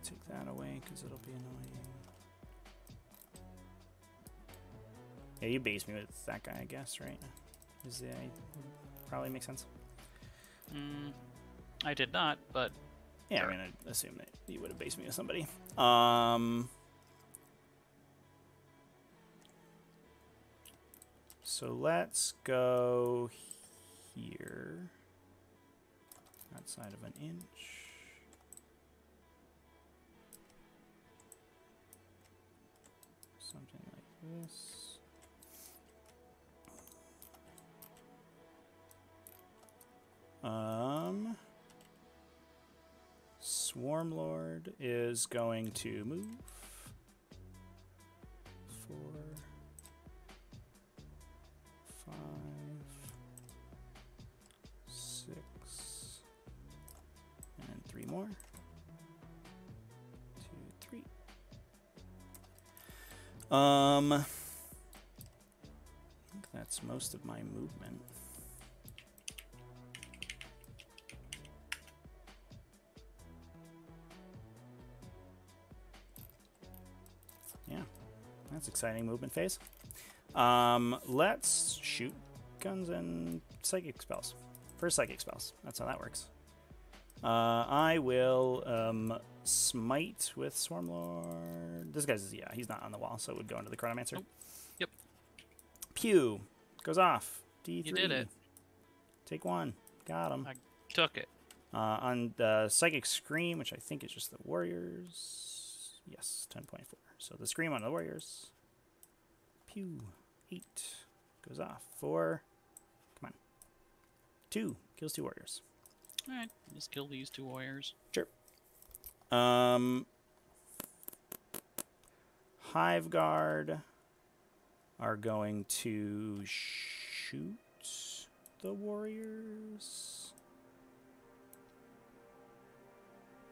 take that away because it'll be annoying. Yeah, you base me with that guy, I guess, right? Probably makes sense. I did not, but yeah, sure. I'm gonna assume that you would have based me with somebody. So let's go here. Outside of an inch. Something like this. Swarmlord is going to move 4, 5, 6, and 3 more. 2, 3. I think that's most of my movement. That's exciting movement phase. Let's shoot guns and psychic spells. First psychic spells. That's how that works. I will smite with Swarmlord. This guy's, yeah, he's not on the wall, so it would go into the Chronomancer. Nope. Yep. Pew. Goes off. D3. You did it. Take 1. Got him. I took it. On the Psychic Scream, which I think is just the Warriors. Yes, 10.4. So the Scream on the Warriors. Pew. 8. Goes off. 4. Come on. 2. Kills 2 Warriors. Alright, just kill these 2 warriors. Sure. Hive Guard are going to shoot the Warriors.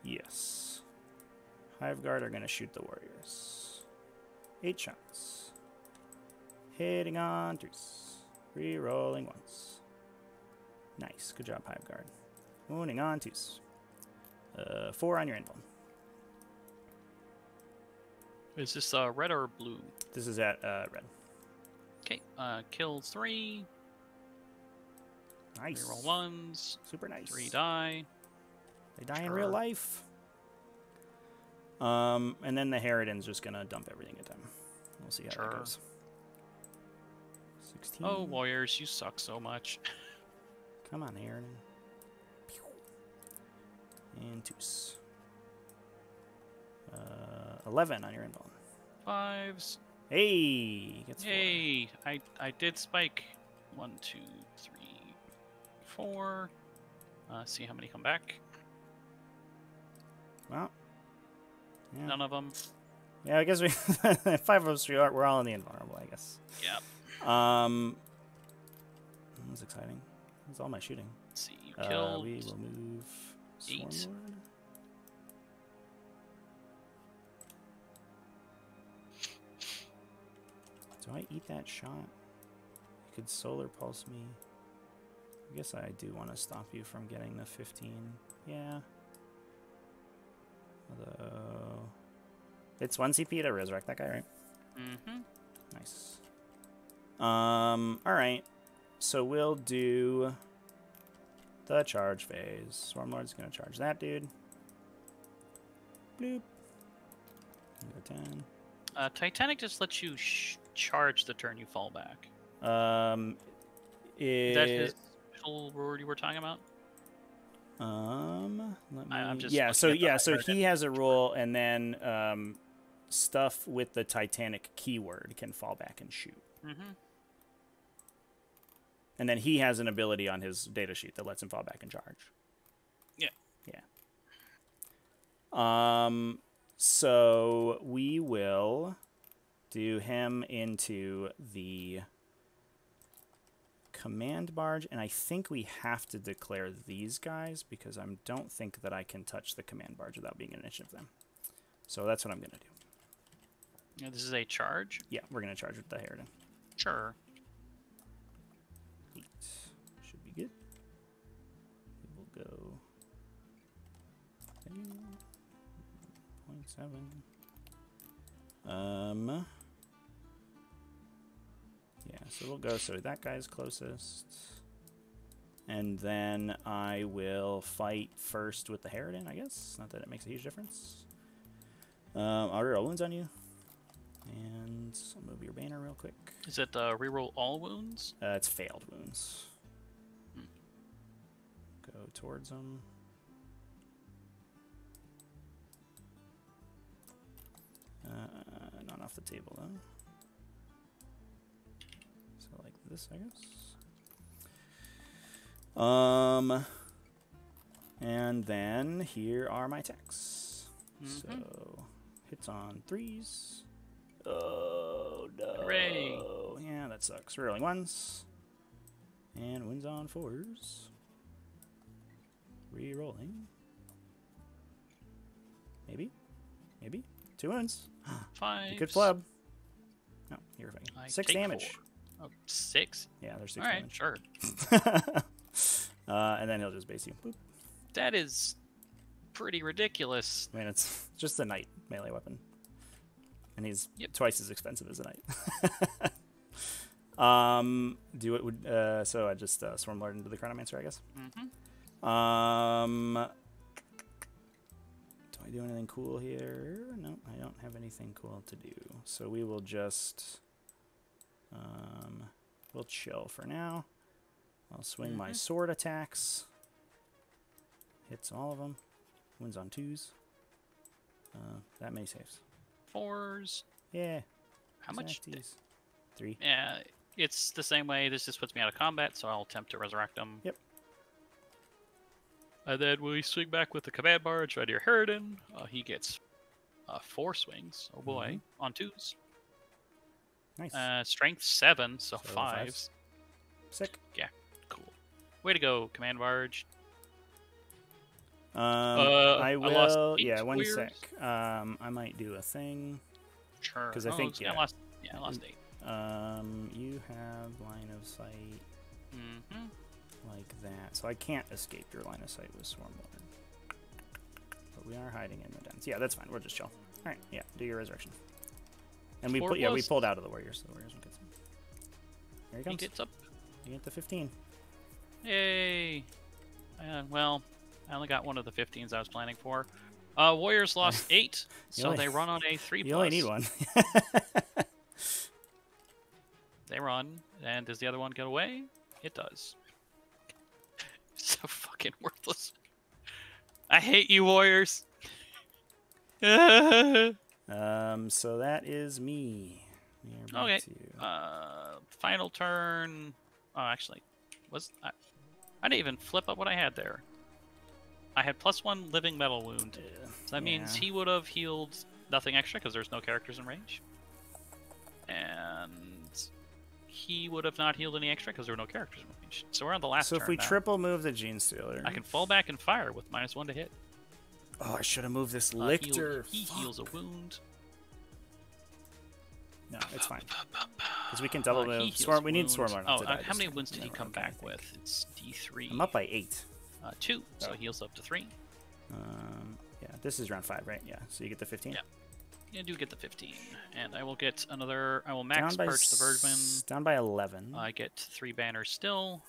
Yes. Hive Guard are going to shoot the Warriors. 8 shots. Hitting on 3s. Re-rolling 1s. Nice. Good job, Hive Guard. Wounding on 2s. 4 on your invuln. Is this red or blue? This is at red. Okay, kills 3. Nice. Reroll 1s. Super nice. 3 die. They die in real life. And then the Harridan's just gonna dump everything at them. We'll see how that goes. 16. Oh, warriors, you suck so much. Come on, Harridan. And 2s. 11 on your invuln. 5s. Hey, gets 4. Yay! I did spike. 1, 2, 3, 4. See how many come back. Well, yeah. None of them. Yeah, I guess we 5 of us we're all in the invulnerable, I guess. Yep. That's exciting. That's all my shooting. Let's see, you killed. We will move Swarmlord. Do I eat that shot? You could solar pulse me. I guess I do want to stop you from getting the 15. Yeah. Although... It's 1 CP to resurrect that guy, right? Mm-hmm. Nice. Alright. So we'll do the charge phase. Swarmlord's gonna charge that dude. Bloop. Go 10. Titanic just lets you charge the turn you fall back. Is that his special reward you were talking about? I'm just so he has a rule, and then stuff with the Titanic keyword can fall back and shoot. Mm-hmm. And then he has an ability on his data sheet that lets him fall back and charge. Yeah. Yeah. So we will do him into the command barge, and I think we have to declare these guys because I don't think that I can touch the command barge without being an initiative them. So that's what I'm going to do. Yeah, this is a charge? Yeah, we're going to charge with the Harridan. Sure. 8. Should be good. We will go 0.7. Yeah, so we'll go, so that guy's closest. And then I will fight first with the Harridan, I guess. Not that it makes a huge difference. I'll reroll wounds on you. And I'll move your banner real quick. Is it reroll all wounds? It's failed wounds. Go towards them. Not off the table, though. So like this, I guess. And then here are my attacks. So hits on 3s. Oh no! Hooray! Yeah, that sucks. Rerolling 1s and wins on 4s. Rerolling. Maybe 2 wounds. 5. Good flub. No, you're fine. 6 damage. 4. Oh, 6? Yeah, there's 6 damage. All right, sure. And then he'll just base you. Boop. That is pretty ridiculous. I mean, it's just a knight melee weapon. And he's twice as expensive as a knight. So I just Swarmlord into the Chronomancer, I guess. Do I do anything cool here? No, I don't have anything cool to do. So we will just we'll chill for now. I'll swing my sword attacks. Hits all of them. Wins on 2s. That many saves. 4s. Yeah. How much? 3. Yeah, it's the same way. This just puts me out of combat, so I'll attempt to resurrect him. Yep. And then we swing back with the command barge right here, Harridan. He gets 4 swings. Oh boy, on 2s. Nice. Strength 7, so 5s. Sick. Yeah, cool. Way to go, command barge. I will. I lost 8 one warriors. sec. I might do a thing. Sure. Because I think I lost 8. You have line of sight. Like that. So I can't escape your line of sight with Swarmlord. But we are hiding in the dens. Yeah, that's fine. We'll just chill. Alright, yeah, do your resurrection. And we we pulled out of the warriors, so the warriors will get some. Here he comes. He gets up. You get the 15. Yay! Well, I only got one of the 15s I was planning for. Warriors lost 8, so they run on a 3+. You only need one. They run, and does the other one get away? It does. So fucking worthless. I hate you, Warriors. So that is me. Okay. Final turn. Oh, actually, I didn't even flip up what I had there. I had +1 living metal wound. So that means he would have healed nothing extra because there's no characters in range. And he would have not healed any extra because there were no characters in range. So we're on the last So turn if we now. triple move the Gene Stealer... I can fall back and fire with -1 to hit. Oh, I should have moved this Lictor. He heals a wound. No, it's fine. Because we can double move. We need Swarmlord not to die. How many wounds did he come back with? It's D3. I'm up by 8. 2, so he heals up to 3. Yeah, this is round 5, right? Yeah, so you get the 15? Yeah. You do get the 15. And I will get another... I will max perch the Vergman. Down by 11. I get 3 banners still.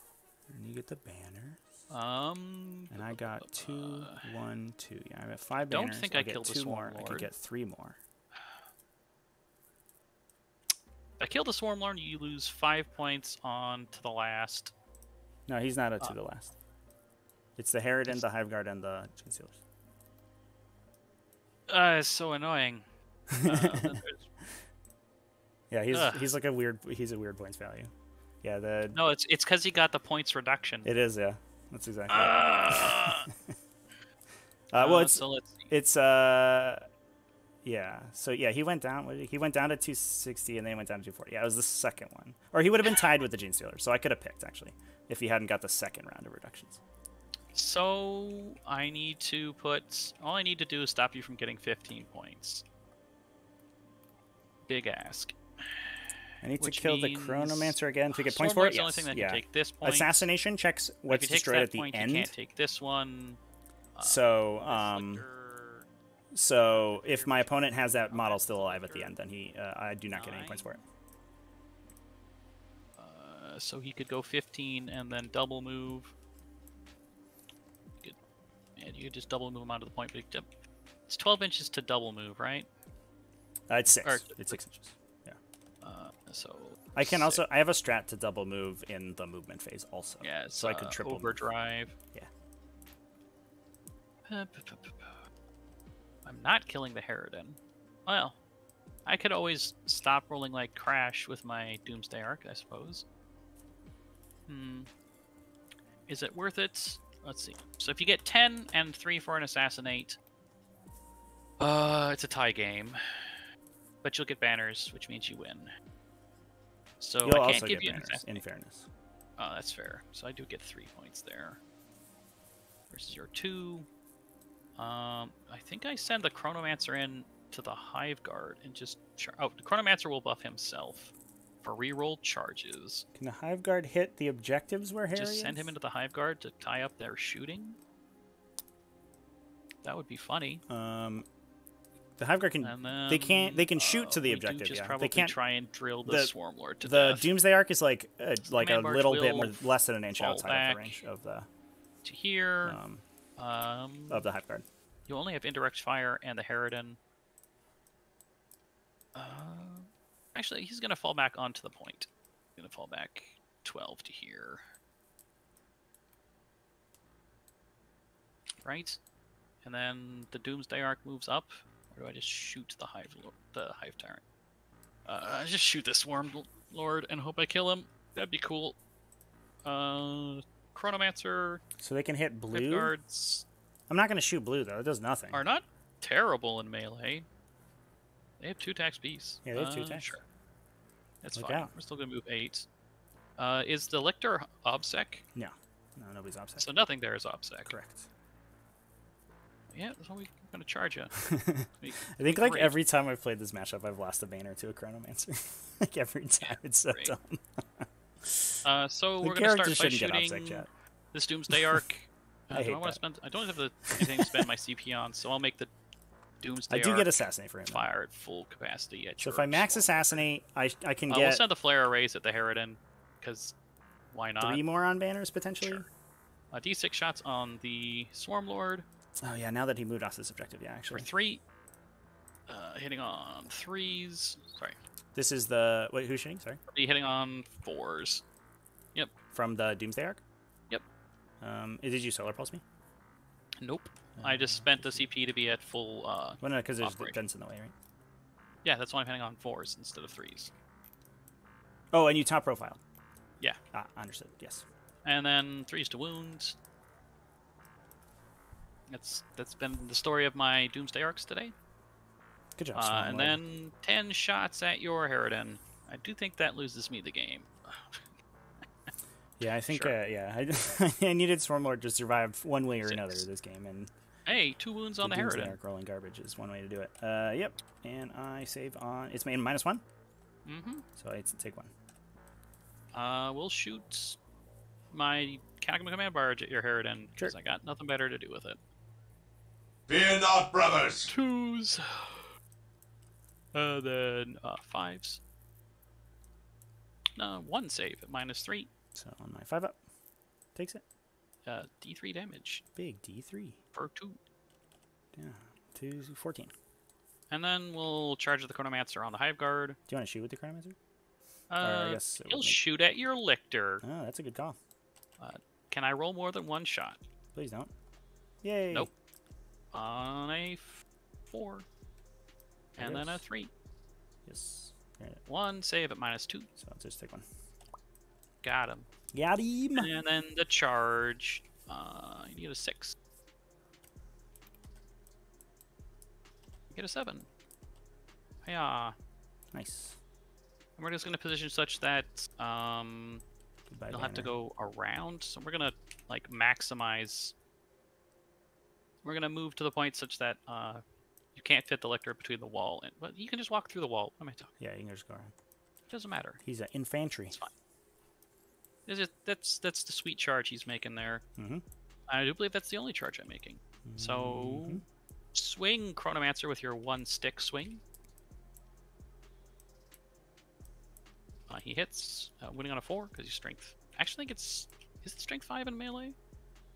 And you get the banners. And I got 2, 1, 2. Yeah, I got 5 banners. Don't think I killed the Swarm Lord. I could get 3 more. If I kill the Swarm Lord, you lose 5 points on to the last. No, he's not to the last. It's the Harridan, the Hive Guard, and the Gene Stealers. It's so annoying. Yeah, he's like a weird points value. Yeah, no, it's because he got the points reduction. It is, yeah. That's exactly right. Well, yeah. So yeah, he went down. He went down to 260, and then he went down to 240. Yeah, it was the second one, or he would have been tied with the Gene Stealer. So I could have picked actually if he hadn't got the second round of reductions. So I need to put. All I need to do is stop you from getting 15 points. Big ask. I need to kill the Chronomancer again to get points for it. Yes. The only thing that can take this point. Assassination checks what's destroyed at the end. You can't take this one. So if my opponent has that model still alive at the end, then I do not get any points for it. So he could go 15 and then double move. You could just double move him onto the point. But it's 12 inches to double move, right? It's 6. It's 6 inches. Yeah. So I can also. I have a strat to double move in the movement phase also. Yeah. So I could triple overdrive. Move. Yeah. I'm not killing the Harridan. Well, I could always stop rolling like Crash with my Doomsday Arc, I suppose. Is it worth it? Let's see. So if you get 10 and 3 for an Assassinate, it's a tie game. But you'll get banners, which means you win. So You'll I can't also give get you banners, an Assassinate. in fairness. Oh, that's fair. So I do get 3 points there. Versus your 2. I think I send the Chronomancer in to the Hive Guard and just... the Chronomancer will buff himself for reroll charges. Can the Hive Guard hit the objectives where Harry Just send him into the Hive Guard to tie up their shooting? That would be funny. The Hive Guard can... Then, they can shoot to the objective, yeah. They can't try and drill the Swarm Lord to the death. Doomsday Arc is like a little bit more, less than an inch outside of the range of the... To here... of the Hive Guard. You only have indirect fire and the Harridan. Actually, he's going to fall back onto the point. He's going to fall back 12 to here. Right? And then the Doomsday Arc moves up. Or do I just shoot the Hive Tyrant? I just shoot the Swarm Lord and hope I kill him. That'd be cool. Chronomancer. So they can hit blue? Guards I'm not going to shoot blue, though. It does nothing. are not terrible in melee. They have 2 attacks piece. Yeah, they have 2 attacks. Sure. That's Look fine. out. We're still going to move 8. Is the Lictor OBSEC? No. No, nobody's OBSEC. So nothing there is OBSEC. Correct. Yeah, that's what we're going to charge you. I think like every time I've played this matchup, I've lost a banner to a Chronomancer. Like every time. It's so dumb. So we're going to start by shooting yet. this Doomsday Arc. I hate that. I don't have anything to spend my CP on, so I'll make the Doomsday Arc. I do get Assassinate for him. Fire at full capacity. So if I max Assassinate, I can get... We'll send the Flare Arrays at the Harridan, because why not? 3 more on banners, potentially? Sure. D6 shots on the Swarm Lord. Oh, yeah, now that he moved off this objective, yeah, actually. For 3. Hitting on 3s. Sorry. This is the... Wait, who's shooting? Sorry. Hitting on 4s. Yep. From the Doomsday Arc? Yep. Did you Solar Pulse me? Nope. I just spent the CP to be at full well, no, because there's vents in the way, right? Yeah, that's why I'm hitting on 4s instead of 3s. Oh, and you top profile. Yeah. Ah, understood. Yes. And then 3s to wounds. That's been the story of my Doomsday Arcs today. Good job, and then 10 shots at your Harridan. I do think that loses me the game. Yeah, I think, Sure. yeah, I needed Stormlord to survive one way or 6. another this game, and Hey, 2 wounds on the Doomsday Harridan. Arc rolling garbage is one way to do it. Yep, and I save on, it's made -1, so I take 1. We'll shoot my Catacomb Command Barge at your Harridan, because Sure. I got nothing better to do with it. Fear not, brothers! 2s. Then 5s. 1 save at -3. So on my 5-up, takes it. D3 damage Big D3. for 2. Yeah, 2 14. And then we'll charge the Chronomancer on the Hive Guard. Do you want to shoot with the Chronomancer? I guess it He'll would make- shoot at your Lictor. Oh, that's a good call. Can I roll more than 1 shot? Please don't. Yay. Nope. On a 4. And then a 3. Yes. Right. 1 save at -2. So I'll just take 1. Got him. Got him. And then the charge. You get a 6. You get a 7. Yeah. Nice. And we're just going to position such that Goodbye, you'll have to banner. go around. So we're going to like maximize. We're going to move to the point such that you can't fit the Lictor between the wall and. But you can just walk through the wall. What am I talking? Yeah, you can just go around. It doesn't matter. He's an infantry. It's fine. That's the sweet charge he's making there. Mm-hmm. I do believe that's the only charge I'm making. So swing Chronomancer with your 1 stick swing. He hits, winning on a 4 because he's strength. Actually, I think is it strength 5 in melee?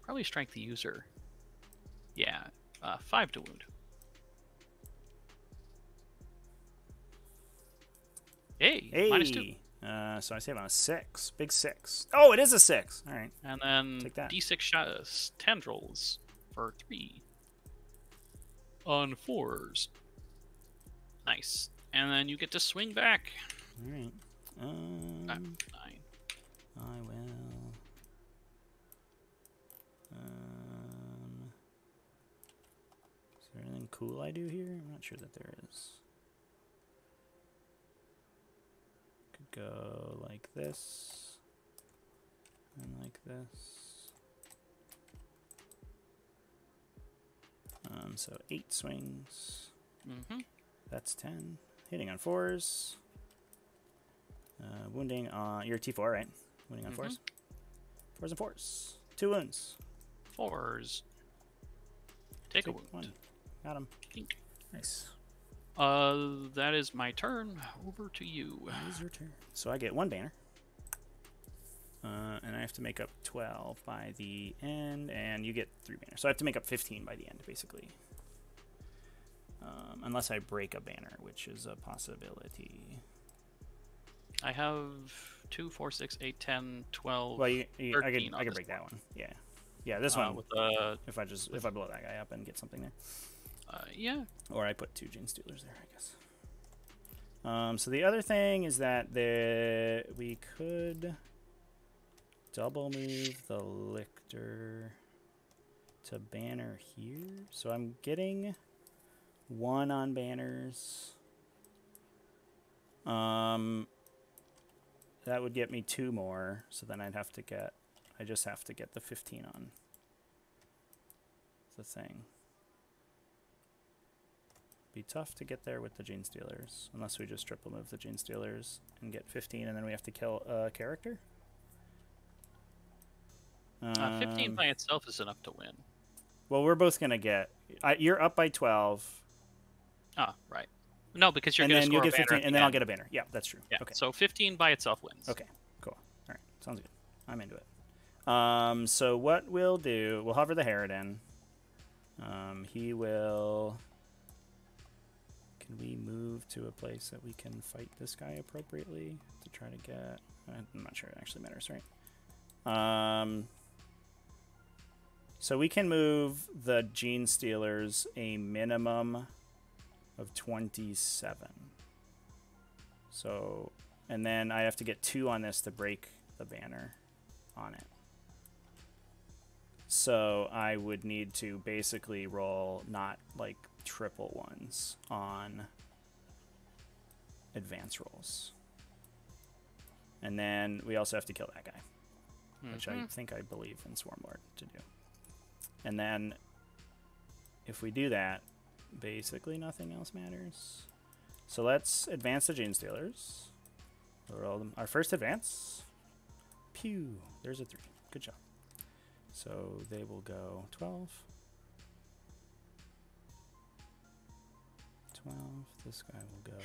Probably strength user. Yeah, 5 to wound. Hey, Hey. -2. So I save on a 6. Big 6. Oh, it is a 6. All right. And then Take that. D6 shots, tendrils for 3 on 4s. Nice. And then you get to swing back. All right. 9. I will. Is there anything cool I do here? I'm not sure that there is. Could go like this. And like this. So 8 swings. That's 10. Hitting on 4s. Wounding on your T4, right? Wounding on 4s. 4s and 4s. 2 wounds. 4s. Take a Take wound. 1. Got him. Pink. Nice. That is my turn. Over to you. It is your turn. So I get 1 banner. And I have to make up 12 by the end, and you get 3 banners. So I have to make up 15 by the end, basically. Unless I break a banner, which is a possibility. I have 2, 4, 6, 8, 10, 12. Well, I 13 can on this break that one. Yeah. Yeah, this one. With if I blow that guy up and get something there. yeah. Or I put 2 Gene Stealers there, I guess. So the other thing is that we could double move the Lictor to banner here. So I'm getting 1 on banners. That would get me 2 more. So then I just have to get the 15 on the thing. Be tough to get there with the Gene Stealers, unless we just triple move the Gene Stealers and get 15, and then we have to kill a character. 15 by itself is enough to win. Well, we're both gonna get. You're up by 12. Ah, right. No, because you're and going to then score you get a banner 15, at and the then I'll end. get a banner. Yeah, that's true. Yeah. Okay. So 15 by itself wins. Okay. Cool. All right. Sounds good. I'm into it. So what we'll do, we'll hover the Harridan. He will. Can we move to a place that we can fight this guy appropriately to try to get? I'm not sure it actually matters, right? So we can move the Gene Stealers a minimum of 27. So, and then I have to get 2 on this to break the banner on it. So I would need to basically roll not like triple ones on advance rolls. And then we also have to kill that guy, which I believe in Swarmlord to do. And then if we do that, basically nothing else matters. So let's advance the Gene Stealers. Roll them. Our first advance. Pew. There's a 3. Good job. So they will go 12. 12. This guy will go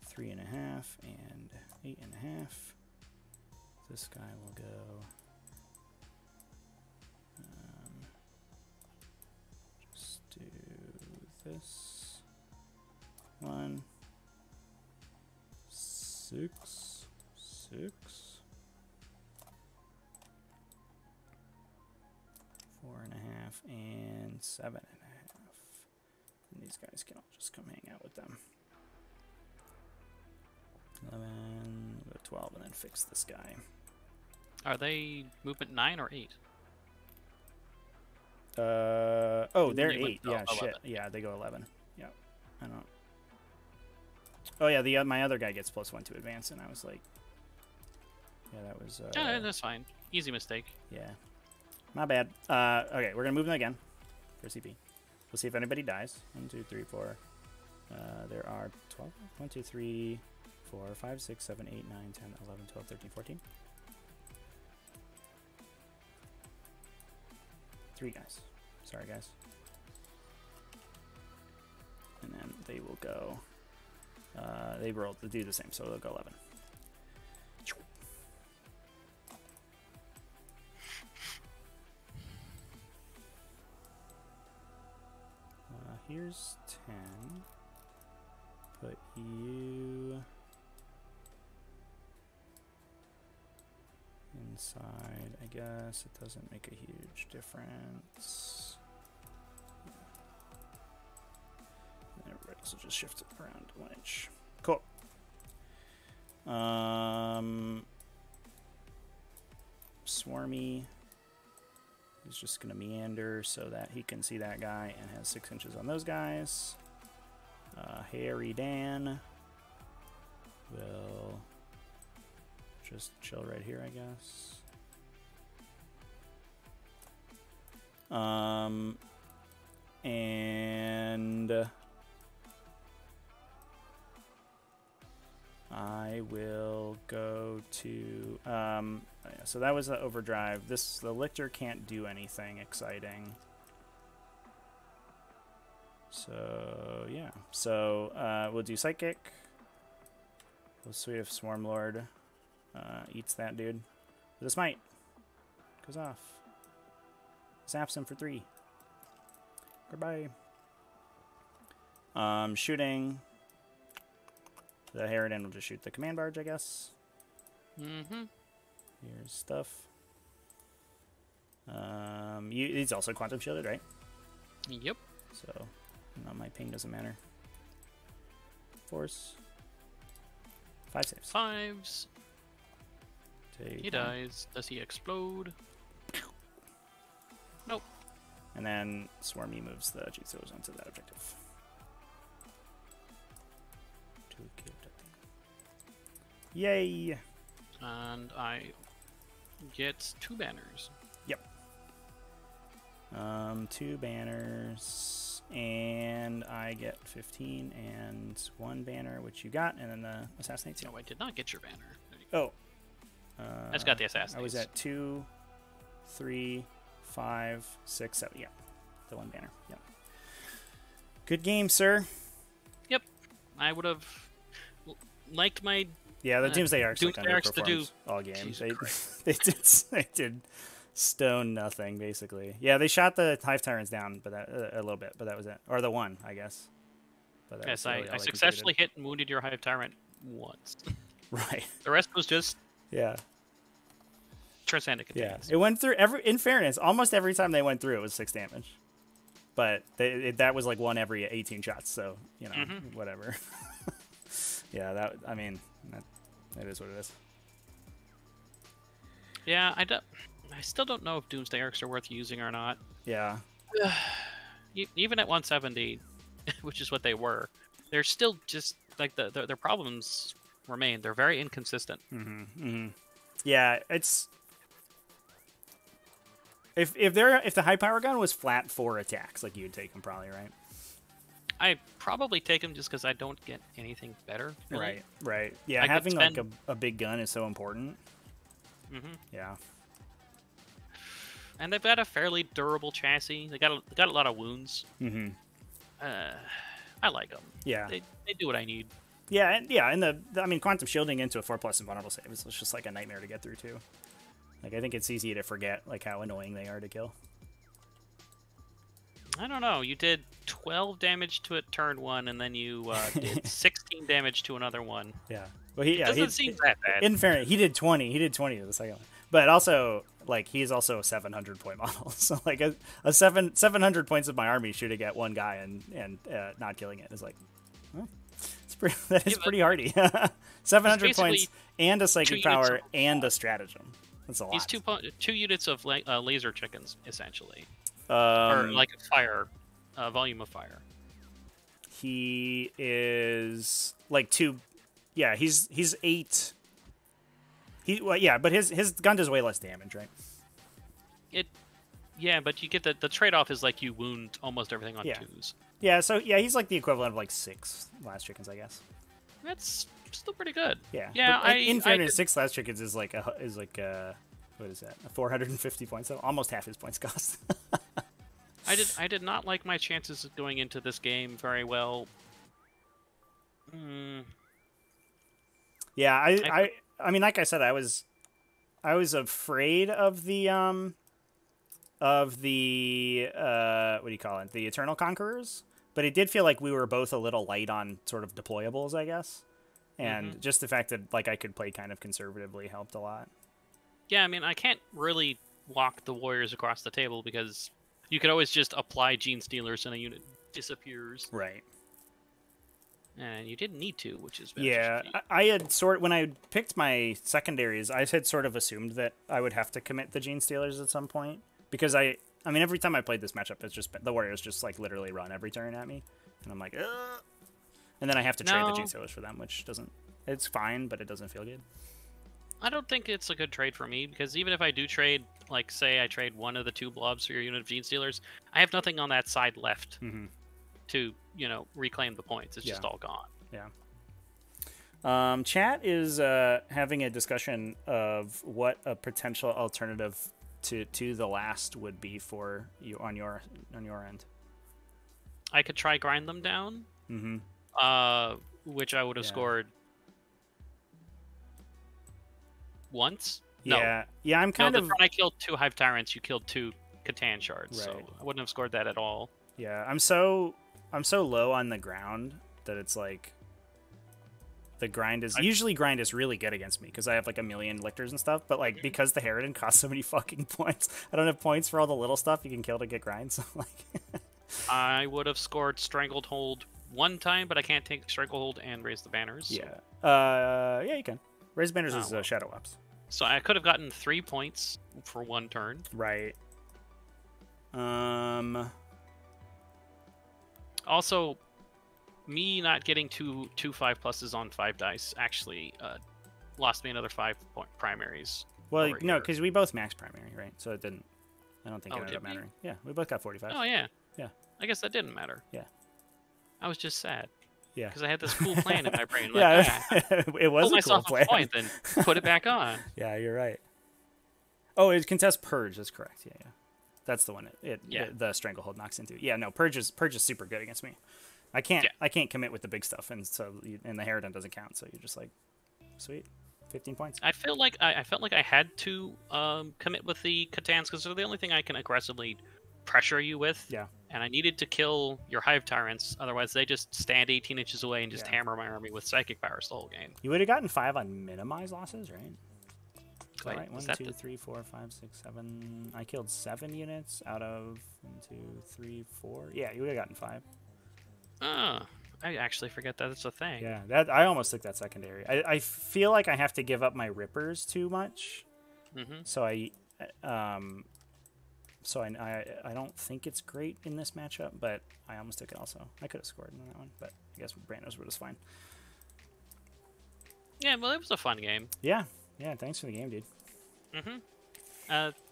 3.5 and 8.5. This guy will go. Just do this. 1, 6, 6, 4.5, and 7.5. And these guys can all just come hang out with them. 11, go 12, and then fix this guy. Are they movement 9 or 8? Oh, they're 8. Yeah, 11. shit. Yeah, they go 11. Yeah, I don't. Oh yeah, my other guy gets +1 to advance, and I was like, yeah, that was. Yeah, that's fine. Easy mistake. Yeah, my bad. Okay, we're gonna move them again for CP. We'll see if anybody dies. 1, 2, 3, 4. There are 12. 1, 2, 3, 4, 5, 6, 7, 8, 9, 10, 11, 12, 13, 14. 3 guys. Sorry, guys. And then they will go. They rolled to do the same, so they'll go 11. Here's 10. Put you inside. I guess it doesn't make a huge difference. And everybody else will just shift it around 1 inch. Cool. Swarmy is just going to meander so that he can see that guy and has 6 inches on those guys. Harry Dan will just chill right here, I guess. And I will go to so that was the overdrive. The Lictor can't do anything exciting. So yeah. So we'll do Psychic. We'll see if Swarmlord eats that dude. With a smite. Goes off. Zaps him for 3. Goodbye. Shooting. The Harridan will just shoot the command barge, I guess. Here's stuff. He's also quantum shielded, right? Yep. So, no, my ping doesn't matter. Force. 5 saves. 5s. Take He 1. dies. Does he explode? Nope. And then Swarmy moves the Jigsaws onto that objective. To kill that thing. Yay! And I get 2 banners. Yep. 2 banners, and I get 15 and 1 banner, which you got, and then the Assassinates. No, I did not get your banner. There you go. Oh. I just got the Assassinates. I was at 2, 3, 5, 6, 7. Yeah, the 1 banner. Yep. Good game, sir. Yep. I would have liked my. Yeah, the Doomsday Arcs like Doomsday Arcs to do underperformed all games. Jesus They did stone nothing basically. Yeah, they shot the Hive Tyrants down, but that a little bit, but that was it. Or the 1, I guess. But that Yes, was really all I they successfully contributed. hit and wounded your Hive Tyrant once. Right. The rest was just Yeah. transcendent Yeah. contains. It went through in fairness, almost every time they went through, it was 6 damage. But that was like 1 every 18 shots, so you know, whatever. Yeah, that is what it is. Yeah, I still don't know if Doomsday Arcs are worth using or not. Yeah. Even at 170, which is what they were, they're still just like their problems remain. They're very inconsistent. Yeah, it's if the high power gun was flat 4 attacks, like you would take them probably, right? I probably take them just because I don't get anything better. Really. Right. Yeah, having like a big gun is so important. Yeah. And they've got a fairly durable chassis. They got a lot of wounds. I like them. Yeah. They do what I need. Yeah, and I mean, quantum shielding into a 4+ invulnerable save is just like a nightmare to get through too. Like, I think it's easy to forget like how annoying they are to kill. I don't know. You did 12 damage to it turn 1, and then you did 16 damage to another one. Yeah. Well, it doesn't seem that bad. In fairness, he did 20. He did 20 to the second one. But also, like, he's also a 700-point model. So, like, a 700 points of my army shooting at one guy and not killing it is like, well, that is pretty hardy. 700 points and a psychic power and a stratagem. That's a lot. He's two units of laser chickens, essentially. Or like a fire, volume of fire. He is like 2. Yeah, he's 8. But his gun does way less damage, right? Yeah, but you get the trade-off is like you wound almost everything on 2s. Yeah, so yeah, he's like the equivalent of like 6 last chickens, I guess. That's still pretty good. Yeah. Yeah. In fairness, 6 last chickens is like what is that? 450 points. So almost half his points cost. I did not like my chances of going into this game very well. Yeah, I mean, like I said, I was afraid of the what do you call it? The Eternal Conquerors, but it did feel like we were both a little light on sort of deployables, I guess. And just the fact that like I could play kind of conservatively helped a lot. Yeah, I mean, I can't really walk the warriors across the table because you could always just apply Gene Stealers and a unit disappears. Right. And you didn't need to, which is yeah. I had when I picked my secondaries, I had sort of assumed that I would have to commit the Gene Stealers at some point because I mean, every time I played this matchup, it's just the warriors just like literally run every turn at me, and I'm like, ugh. And then I have to trade the Gene Stealers for them, which doesn't. It's fine, but it doesn't feel good. I don't think it's a good trade for me because even if I do trade, like say I trade one of the 2 blobs for your unit of Gene Stealers, I have nothing on that side left to, reclaim the points. It's just all gone. Yeah. Chat is having a discussion of what a potential alternative to the last would be for you on your end. I could try grind them down. Which I would have scored once. Yeah, yeah. I'm kind of. When I killed 2 Hive Tyrants, you killed 2 Catan shards, so I wouldn't have scored that at all. Yeah, I'm so low on the ground that it's like the grind is usually really good against me because I have like a million lictors and stuff. But like because the Harridan costs so many fucking points, I don't have points for all the little stuff you can kill to get grind. So like, I would have scored Strangled Hold 1 time, but I can't take Stranglehold and raise the banners. Yeah. Yeah, you can. Raise banners is Shadow Ops. So I could have gotten 3 points for 1 turn. Right. Also, me not getting two 5+s on 5 dice actually lost me another 5 primaries. Well, no, because we both max primary, right? So it didn't. I don't think it ended up mattering. Yeah, we both got 45. Oh yeah. Yeah. I guess that didn't matter. Yeah. I was just sad. Yeah. Because I had this cool plan in my brain. Like, yeah, it was a cool plan. Point, then put it back on. Yeah, you're right. Oh, it contests Purge. That's correct. Yeah, yeah. That's the one. The Stranglehold knocks into. Yeah, no, Purge is super good against me. I can't commit with the big stuff, and so the Harridan doesn't count. So you're just like, sweet, 15 points. I felt like I had to commit with the Catans because they're the only thing I can aggressively pressure you with. Yeah. And I needed to kill your Hive Tyrants, otherwise they just stand 18 inches away and just hammer my army with psychic powers the whole game. You would have gotten 5 on minimize losses, right? Wait, right. 1, 2, 3, 4, 5, 6, 7. I killed 7 units out of 1, 2, 3, 4. Yeah, you would have gotten 5. Oh, I actually forget that it's a thing. Yeah, I almost took that secondary. I feel like I have to give up my Rippers too much. So I don't think it's great in this matchup, but I almost took it also. I could have scored in that one, but I guess Brandos was fine. Yeah, well, it was a fun game. Yeah. Yeah, thanks for the game, dude.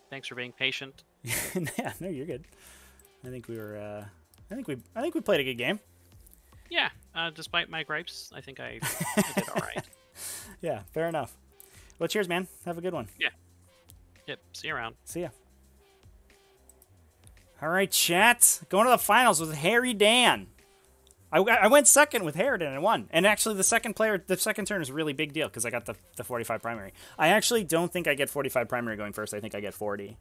Thanks for being patient. Yeah, no, you're good. I think we were I think we played a good game. Yeah, despite my gripes, I think I did all right. Yeah, fair enough. Well, cheers, man. Have a good one. Yeah. Yep, see you around. See ya. All right, chat. Going to the finals with Harry Dan. I went second with Harridan and won. And actually, the second turn is a really big deal because I got the 45 primary. I actually don't think I get 45 primary going first. I think I get 40.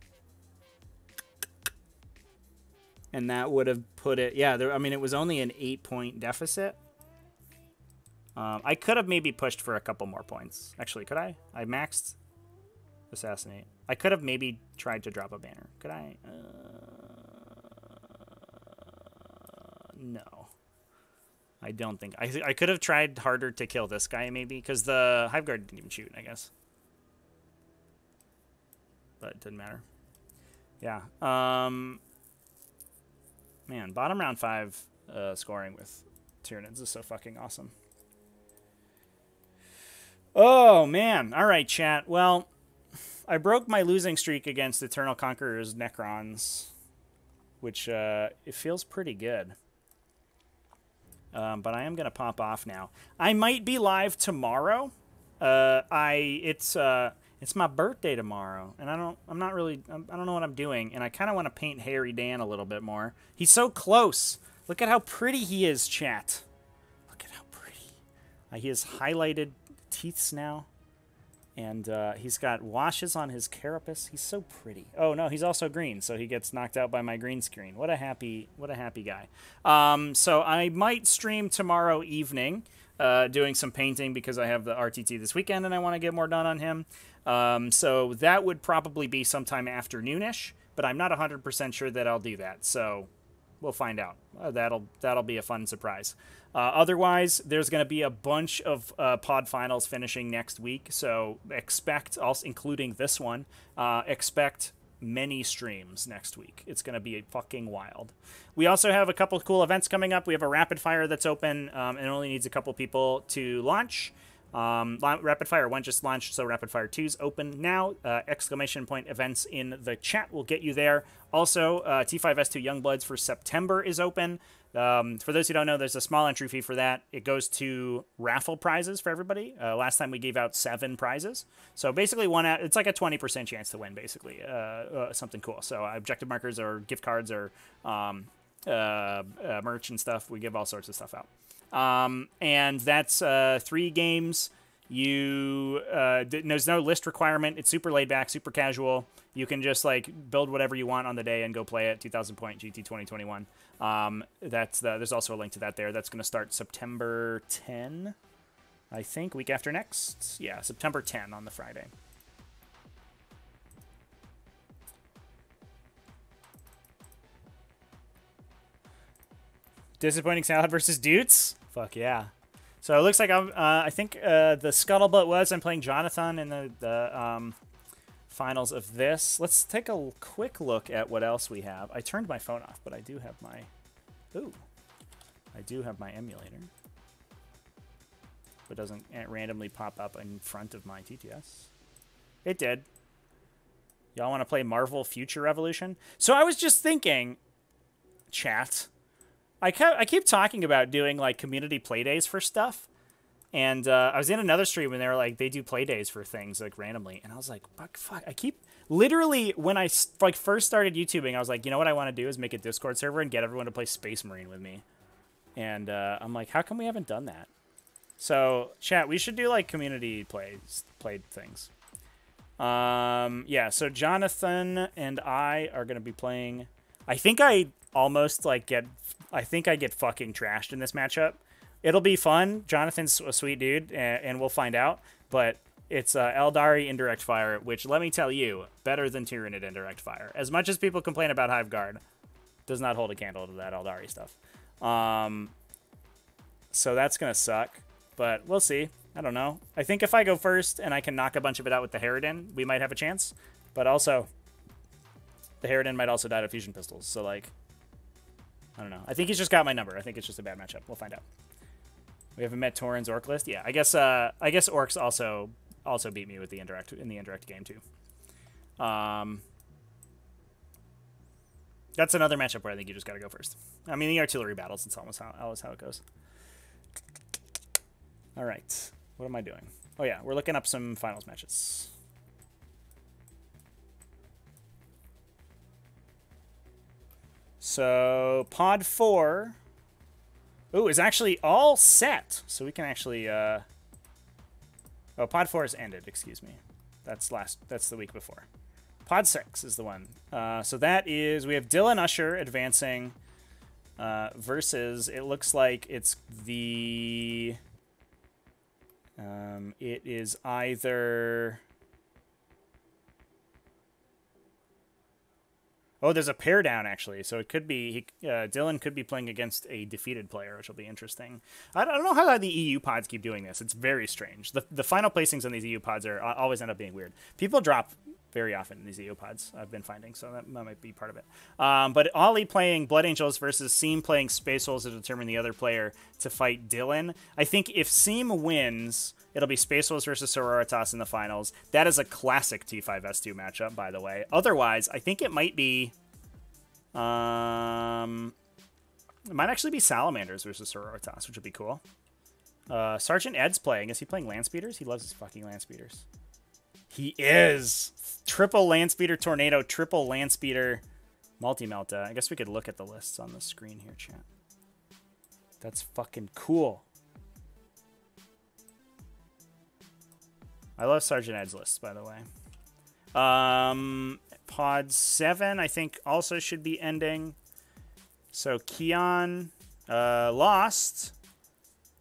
And that would have put it... Yeah, I mean, it was only an 8-point deficit. I could have maybe pushed for a couple more points. Actually, could I? I maxed Assassinate. I could have maybe tried to drop a banner. Could I? No. I don't think. I could have tried harder to kill this guy, maybe, because the Hive Guard didn't even shoot, I guess. But it didn't matter. Yeah. Man, bottom round 5 scoring with Tyranids is so fucking awesome. Oh, man. All right, chat. Well, I broke my losing streak against Eternal Conqueror's Necrons, which it feels pretty good. But I am gonna pop off now. I might be live tomorrow. It's my birthday tomorrow, and I don't know what I'm doing, and I kind of want to paint Harry Dan a little bit more. He's so close. Look at how pretty he is, chat. Look at how pretty. He has highlighted teeths now, and he's got washes on his carapace. He's so pretty. Oh no, he's also green, so he gets knocked out by my green screen. What a happy guy. So I might stream tomorrow evening, doing some painting because I have the RTT this weekend and I want to get more done on him. So that would probably be sometime afternoonish, but I'm not 100% sure that I'll do that. So we'll find out. That'll be a fun surprise. Otherwise, there's going to be a bunch of pod finals finishing next week, so expect, also including this one, expect many streams next week. It's going to be fucking wild. We also have a couple of cool events coming up. We have a rapid fire that's open, and it only needs a couple people to launch. Rapid Fire 1 just launched, so Rapid Fire 2 is open now. Exclamation point events in the chat will get you there. Also, T5S2 Youngbloods for September is open. For those who don't know, there's a small entry fee for that. It goes to raffle prizes for everybody. Last time we gave out 7 prizes. So basically, it's like a 20% chance to win, basically. Something cool. So objective markers or gift cards or merch and stuff. We give all sorts of stuff out. And that's 3 games. There's no list requirement. It's super laid back, super casual. You can just like build whatever you want on the day and go play it. 2,000 point GT2020. There's also a link to that there. That's going to start September 10, I think, week after next. Yeah, September 10 on the Friday. Disappointing Salad versus Dudes? Fuck yeah. So it looks like I think the scuttlebutt was I'm playing Jonathan in the finals of this. Let's take a quick look at what else we have. I turned my phone off, but I do have my... Ooh. I do have my emulator. But it doesn't randomly pop up in front of my TTS. It did. Y'all want to play Marvel Future Revolution? So I was just thinking, chat... I keep talking about doing like community playdays for stuff, and I was in another stream and they were like, they do playdays for things like randomly, and I was like, fuck, I keep literally when I like first started YouTubing, I was like, you know what I want to do is make a Discord server and get everyone to play Space Marine with me, and I'm like, how come we haven't done that? So chat, we should do like community played things. Yeah, so Jonathan and I are gonna be playing. I think I almost like I get fucking trashed in this matchup. It'll be fun. Jonathan's a sweet dude, and we'll find out. But it's Eldari Indirect Fire, which, let me tell you, better than Tyranid Indirect Fire. As much as people complain about Hive Guard, does not hold a candle to that Eldari stuff. So that's going to suck. But we'll see. I don't know. I think if I go first and I can knock a bunch of it out with the Harridan, we might have a chance. But also, the Harridan might also die to fusion pistols. So, like... I don't know. I think he's just got my number. I think it's just a bad matchup. We'll find out. We haven't met Torin's orc list. Yeah, I guess orcs also beat me with the indirect game too. That's another matchup where I think you just got to go first. I mean, the artillery battles, it's almost how it goes. All right, what am I doing? Oh yeah, we're looking up some finals matches. So pod 4, is actually all set. So we can actually, oh, pod 4 is ended. Excuse me. That's the week before. Pod 6 is the one. So that is, we have Dylan Usher advancing versus, it looks like it's the, it is either, oh, there's a pair down, actually. So it could be, Dylan could be playing against a defeated player, which will be interesting. I don't know how the EU pods keep doing this. It's very strange. The final placings on these EU pods always end up being weird. People drop very often in these EU pods, I've been finding, so that might be part of it. But Ollie playing Blood Angels versus Seam playing Space Wolves to determine the other player to fight Dylan. I think if Seam wins, it'll be Space Wolves versus Sororitas in the finals. That is a classic T5S2 matchup, by the way. Otherwise, I think it might be... it might actually be Salamanders versus Sororitas, which would be cool. Sergeant Ed's playing. Is he playing Landspeeders? He loves his fucking Landspeeders. He is! Triple Landspeeder Tornado, triple Landspeeder Multi-Melta. I guess we could look at the lists on the screen here, chat. That's fucking cool. I love Sergeant Ed's lists, by the way. Pod 7, I think, also should be ending. So Keon lost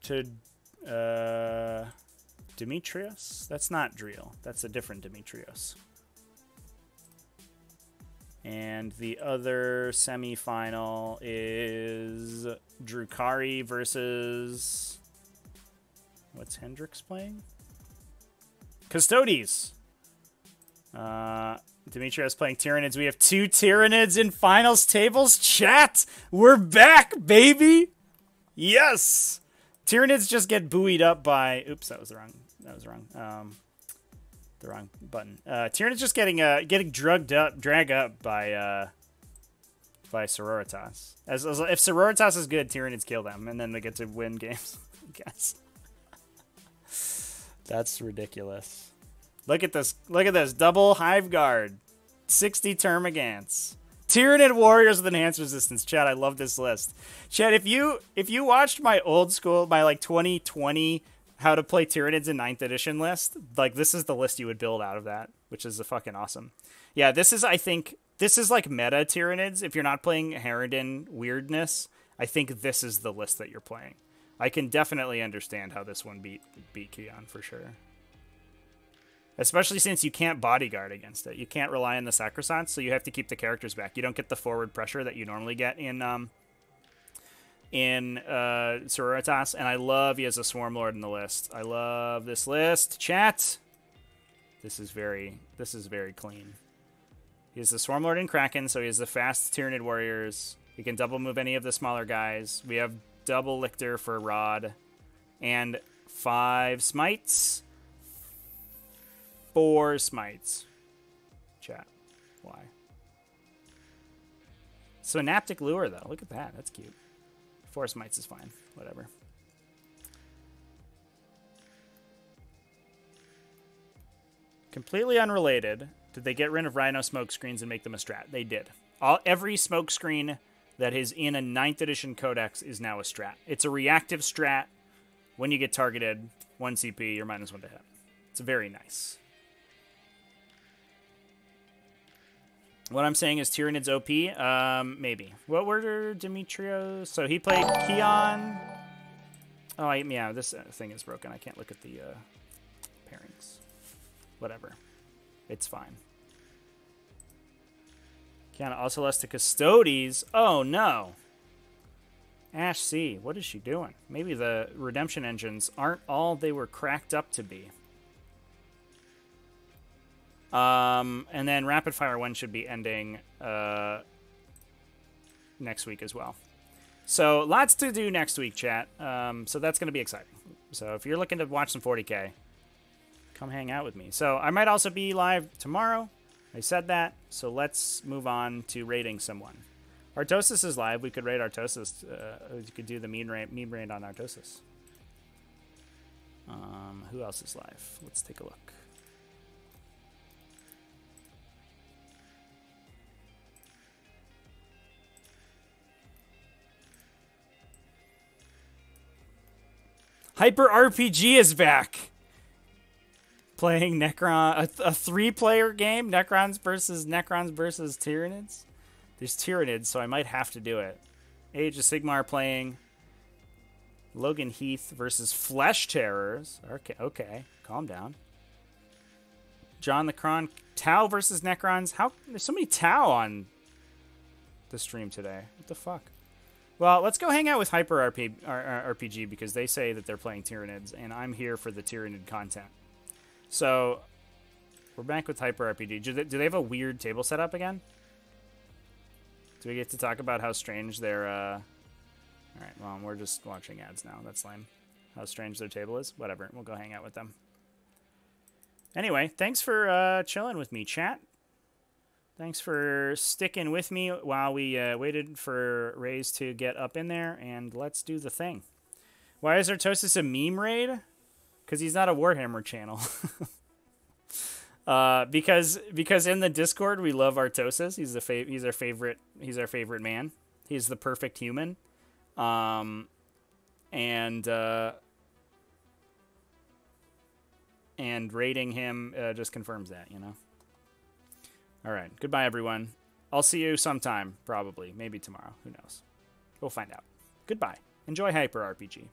to Demetrius? That's not Driel. That's a different Demetrius. And the other semifinal is Drukari versus... What's Hendrix playing? Custodes. Demetrius playing Tyranids. We have 2 Tyranids in finals tables. Chat! We're back, baby! Yes! Tyranids just get buoyed up by... Oops, that was wrong. The wrong button. Tyranids just getting dragged up by Sororitas. As if Sororitas is good, Tyranids kill them, and then they get to win games. I guess. That's ridiculous. Look at this. Look at this. Double Hive Guard. 60 Termagants. Tyranid Warriors with Enhanced Resistance. Chad, I love this list. Chad, if you watched my old school, my like 2020 how to play Tyranids in 9th edition list, like this is the list you would build out of that, which is fucking awesome. Yeah, this is, I think, this is like meta Tyranids. If you're not playing Harridan weirdness, I think this is the list that you're playing. I can definitely understand how this one beat Keon for sure. Especially since you can't bodyguard against it. You can't rely on the Sacrosanct, so you have to keep the characters back. You don't get the forward pressure that you normally get in Sororitas, and I love he has a Swarm Lord in the list. I love this list. Chat! This is very clean. He has the Swarm Lord in Kraken, so he has the fast Tyranid Warriors. He can double move any of the smaller guys. We have double Lictor for Rod. And 5 Smites. 4 Smites. Chat. Why? Synaptic Lure, though. Look at that. That's cute. 4 Smites is fine. Whatever. Completely unrelated. Did they get rid of Rhino smoke screens and make them a strat? They did. Every smoke screen that is in a 9th edition codex is now a strat. It's a reactive strat. When you get targeted, 1 CP, you're -1 to hit. It's very nice. What I'm saying is Tyranid's OP? Maybe. What were Demetrios? So he played Keon. Oh, yeah, this thing is broken. I can't look at the pairings. Whatever. It's fine. Keon also lost to Custodes. Oh, no. Ash C, what is she doing? Maybe the redemption engines aren't all they were cracked up to be. And then Rapid Fire 1 should be ending next week as well. So lots to do next week, chat. So that's going to be exciting. So if you're looking to watch some 40k, come hang out with me. So I might also be live tomorrow. I said that. So let's move on to rating someone. Artosis is live. We could rate Artosis. We could do the meme raid on Artosis. Who else is live? Let's take a look. Hyper RPG is back. Playing Necron, a 3-player game. Necrons versus Tyranids. There's Tyranids, so I might have to do it. Age of Sigmar playing Logan Heath versus Flesh Terrors. Okay, calm down. John the Cron, Tau versus Necrons. There's so many Tau on the stream today. What the fuck? Well, let's go hang out with Hyper RPG because they say that they're playing Tyranids, and I'm here for the Tyranid content. So, we're back with Hyper RPG. Do they have a weird table setup again? Do we get to talk about how strange their... Alright, well, we're just watching ads now. That's lame. How strange their table is? Whatever, we'll go hang out with them. Anyway, thanks for chilling with me, chat. Thanks for sticking with me while we waited for Raze to get up in there, and let's do the thing. Why is Artosis a meme raid? Because he's not a Warhammer channel. Because in the Discord we love Artosis. He's our favorite man. He's the perfect human. And rating him just confirms that, you know. All right. Goodbye, everyone. I'll see you sometime, probably. Maybe tomorrow. Who knows? We'll find out. Goodbye. Enjoy Hyper RPG.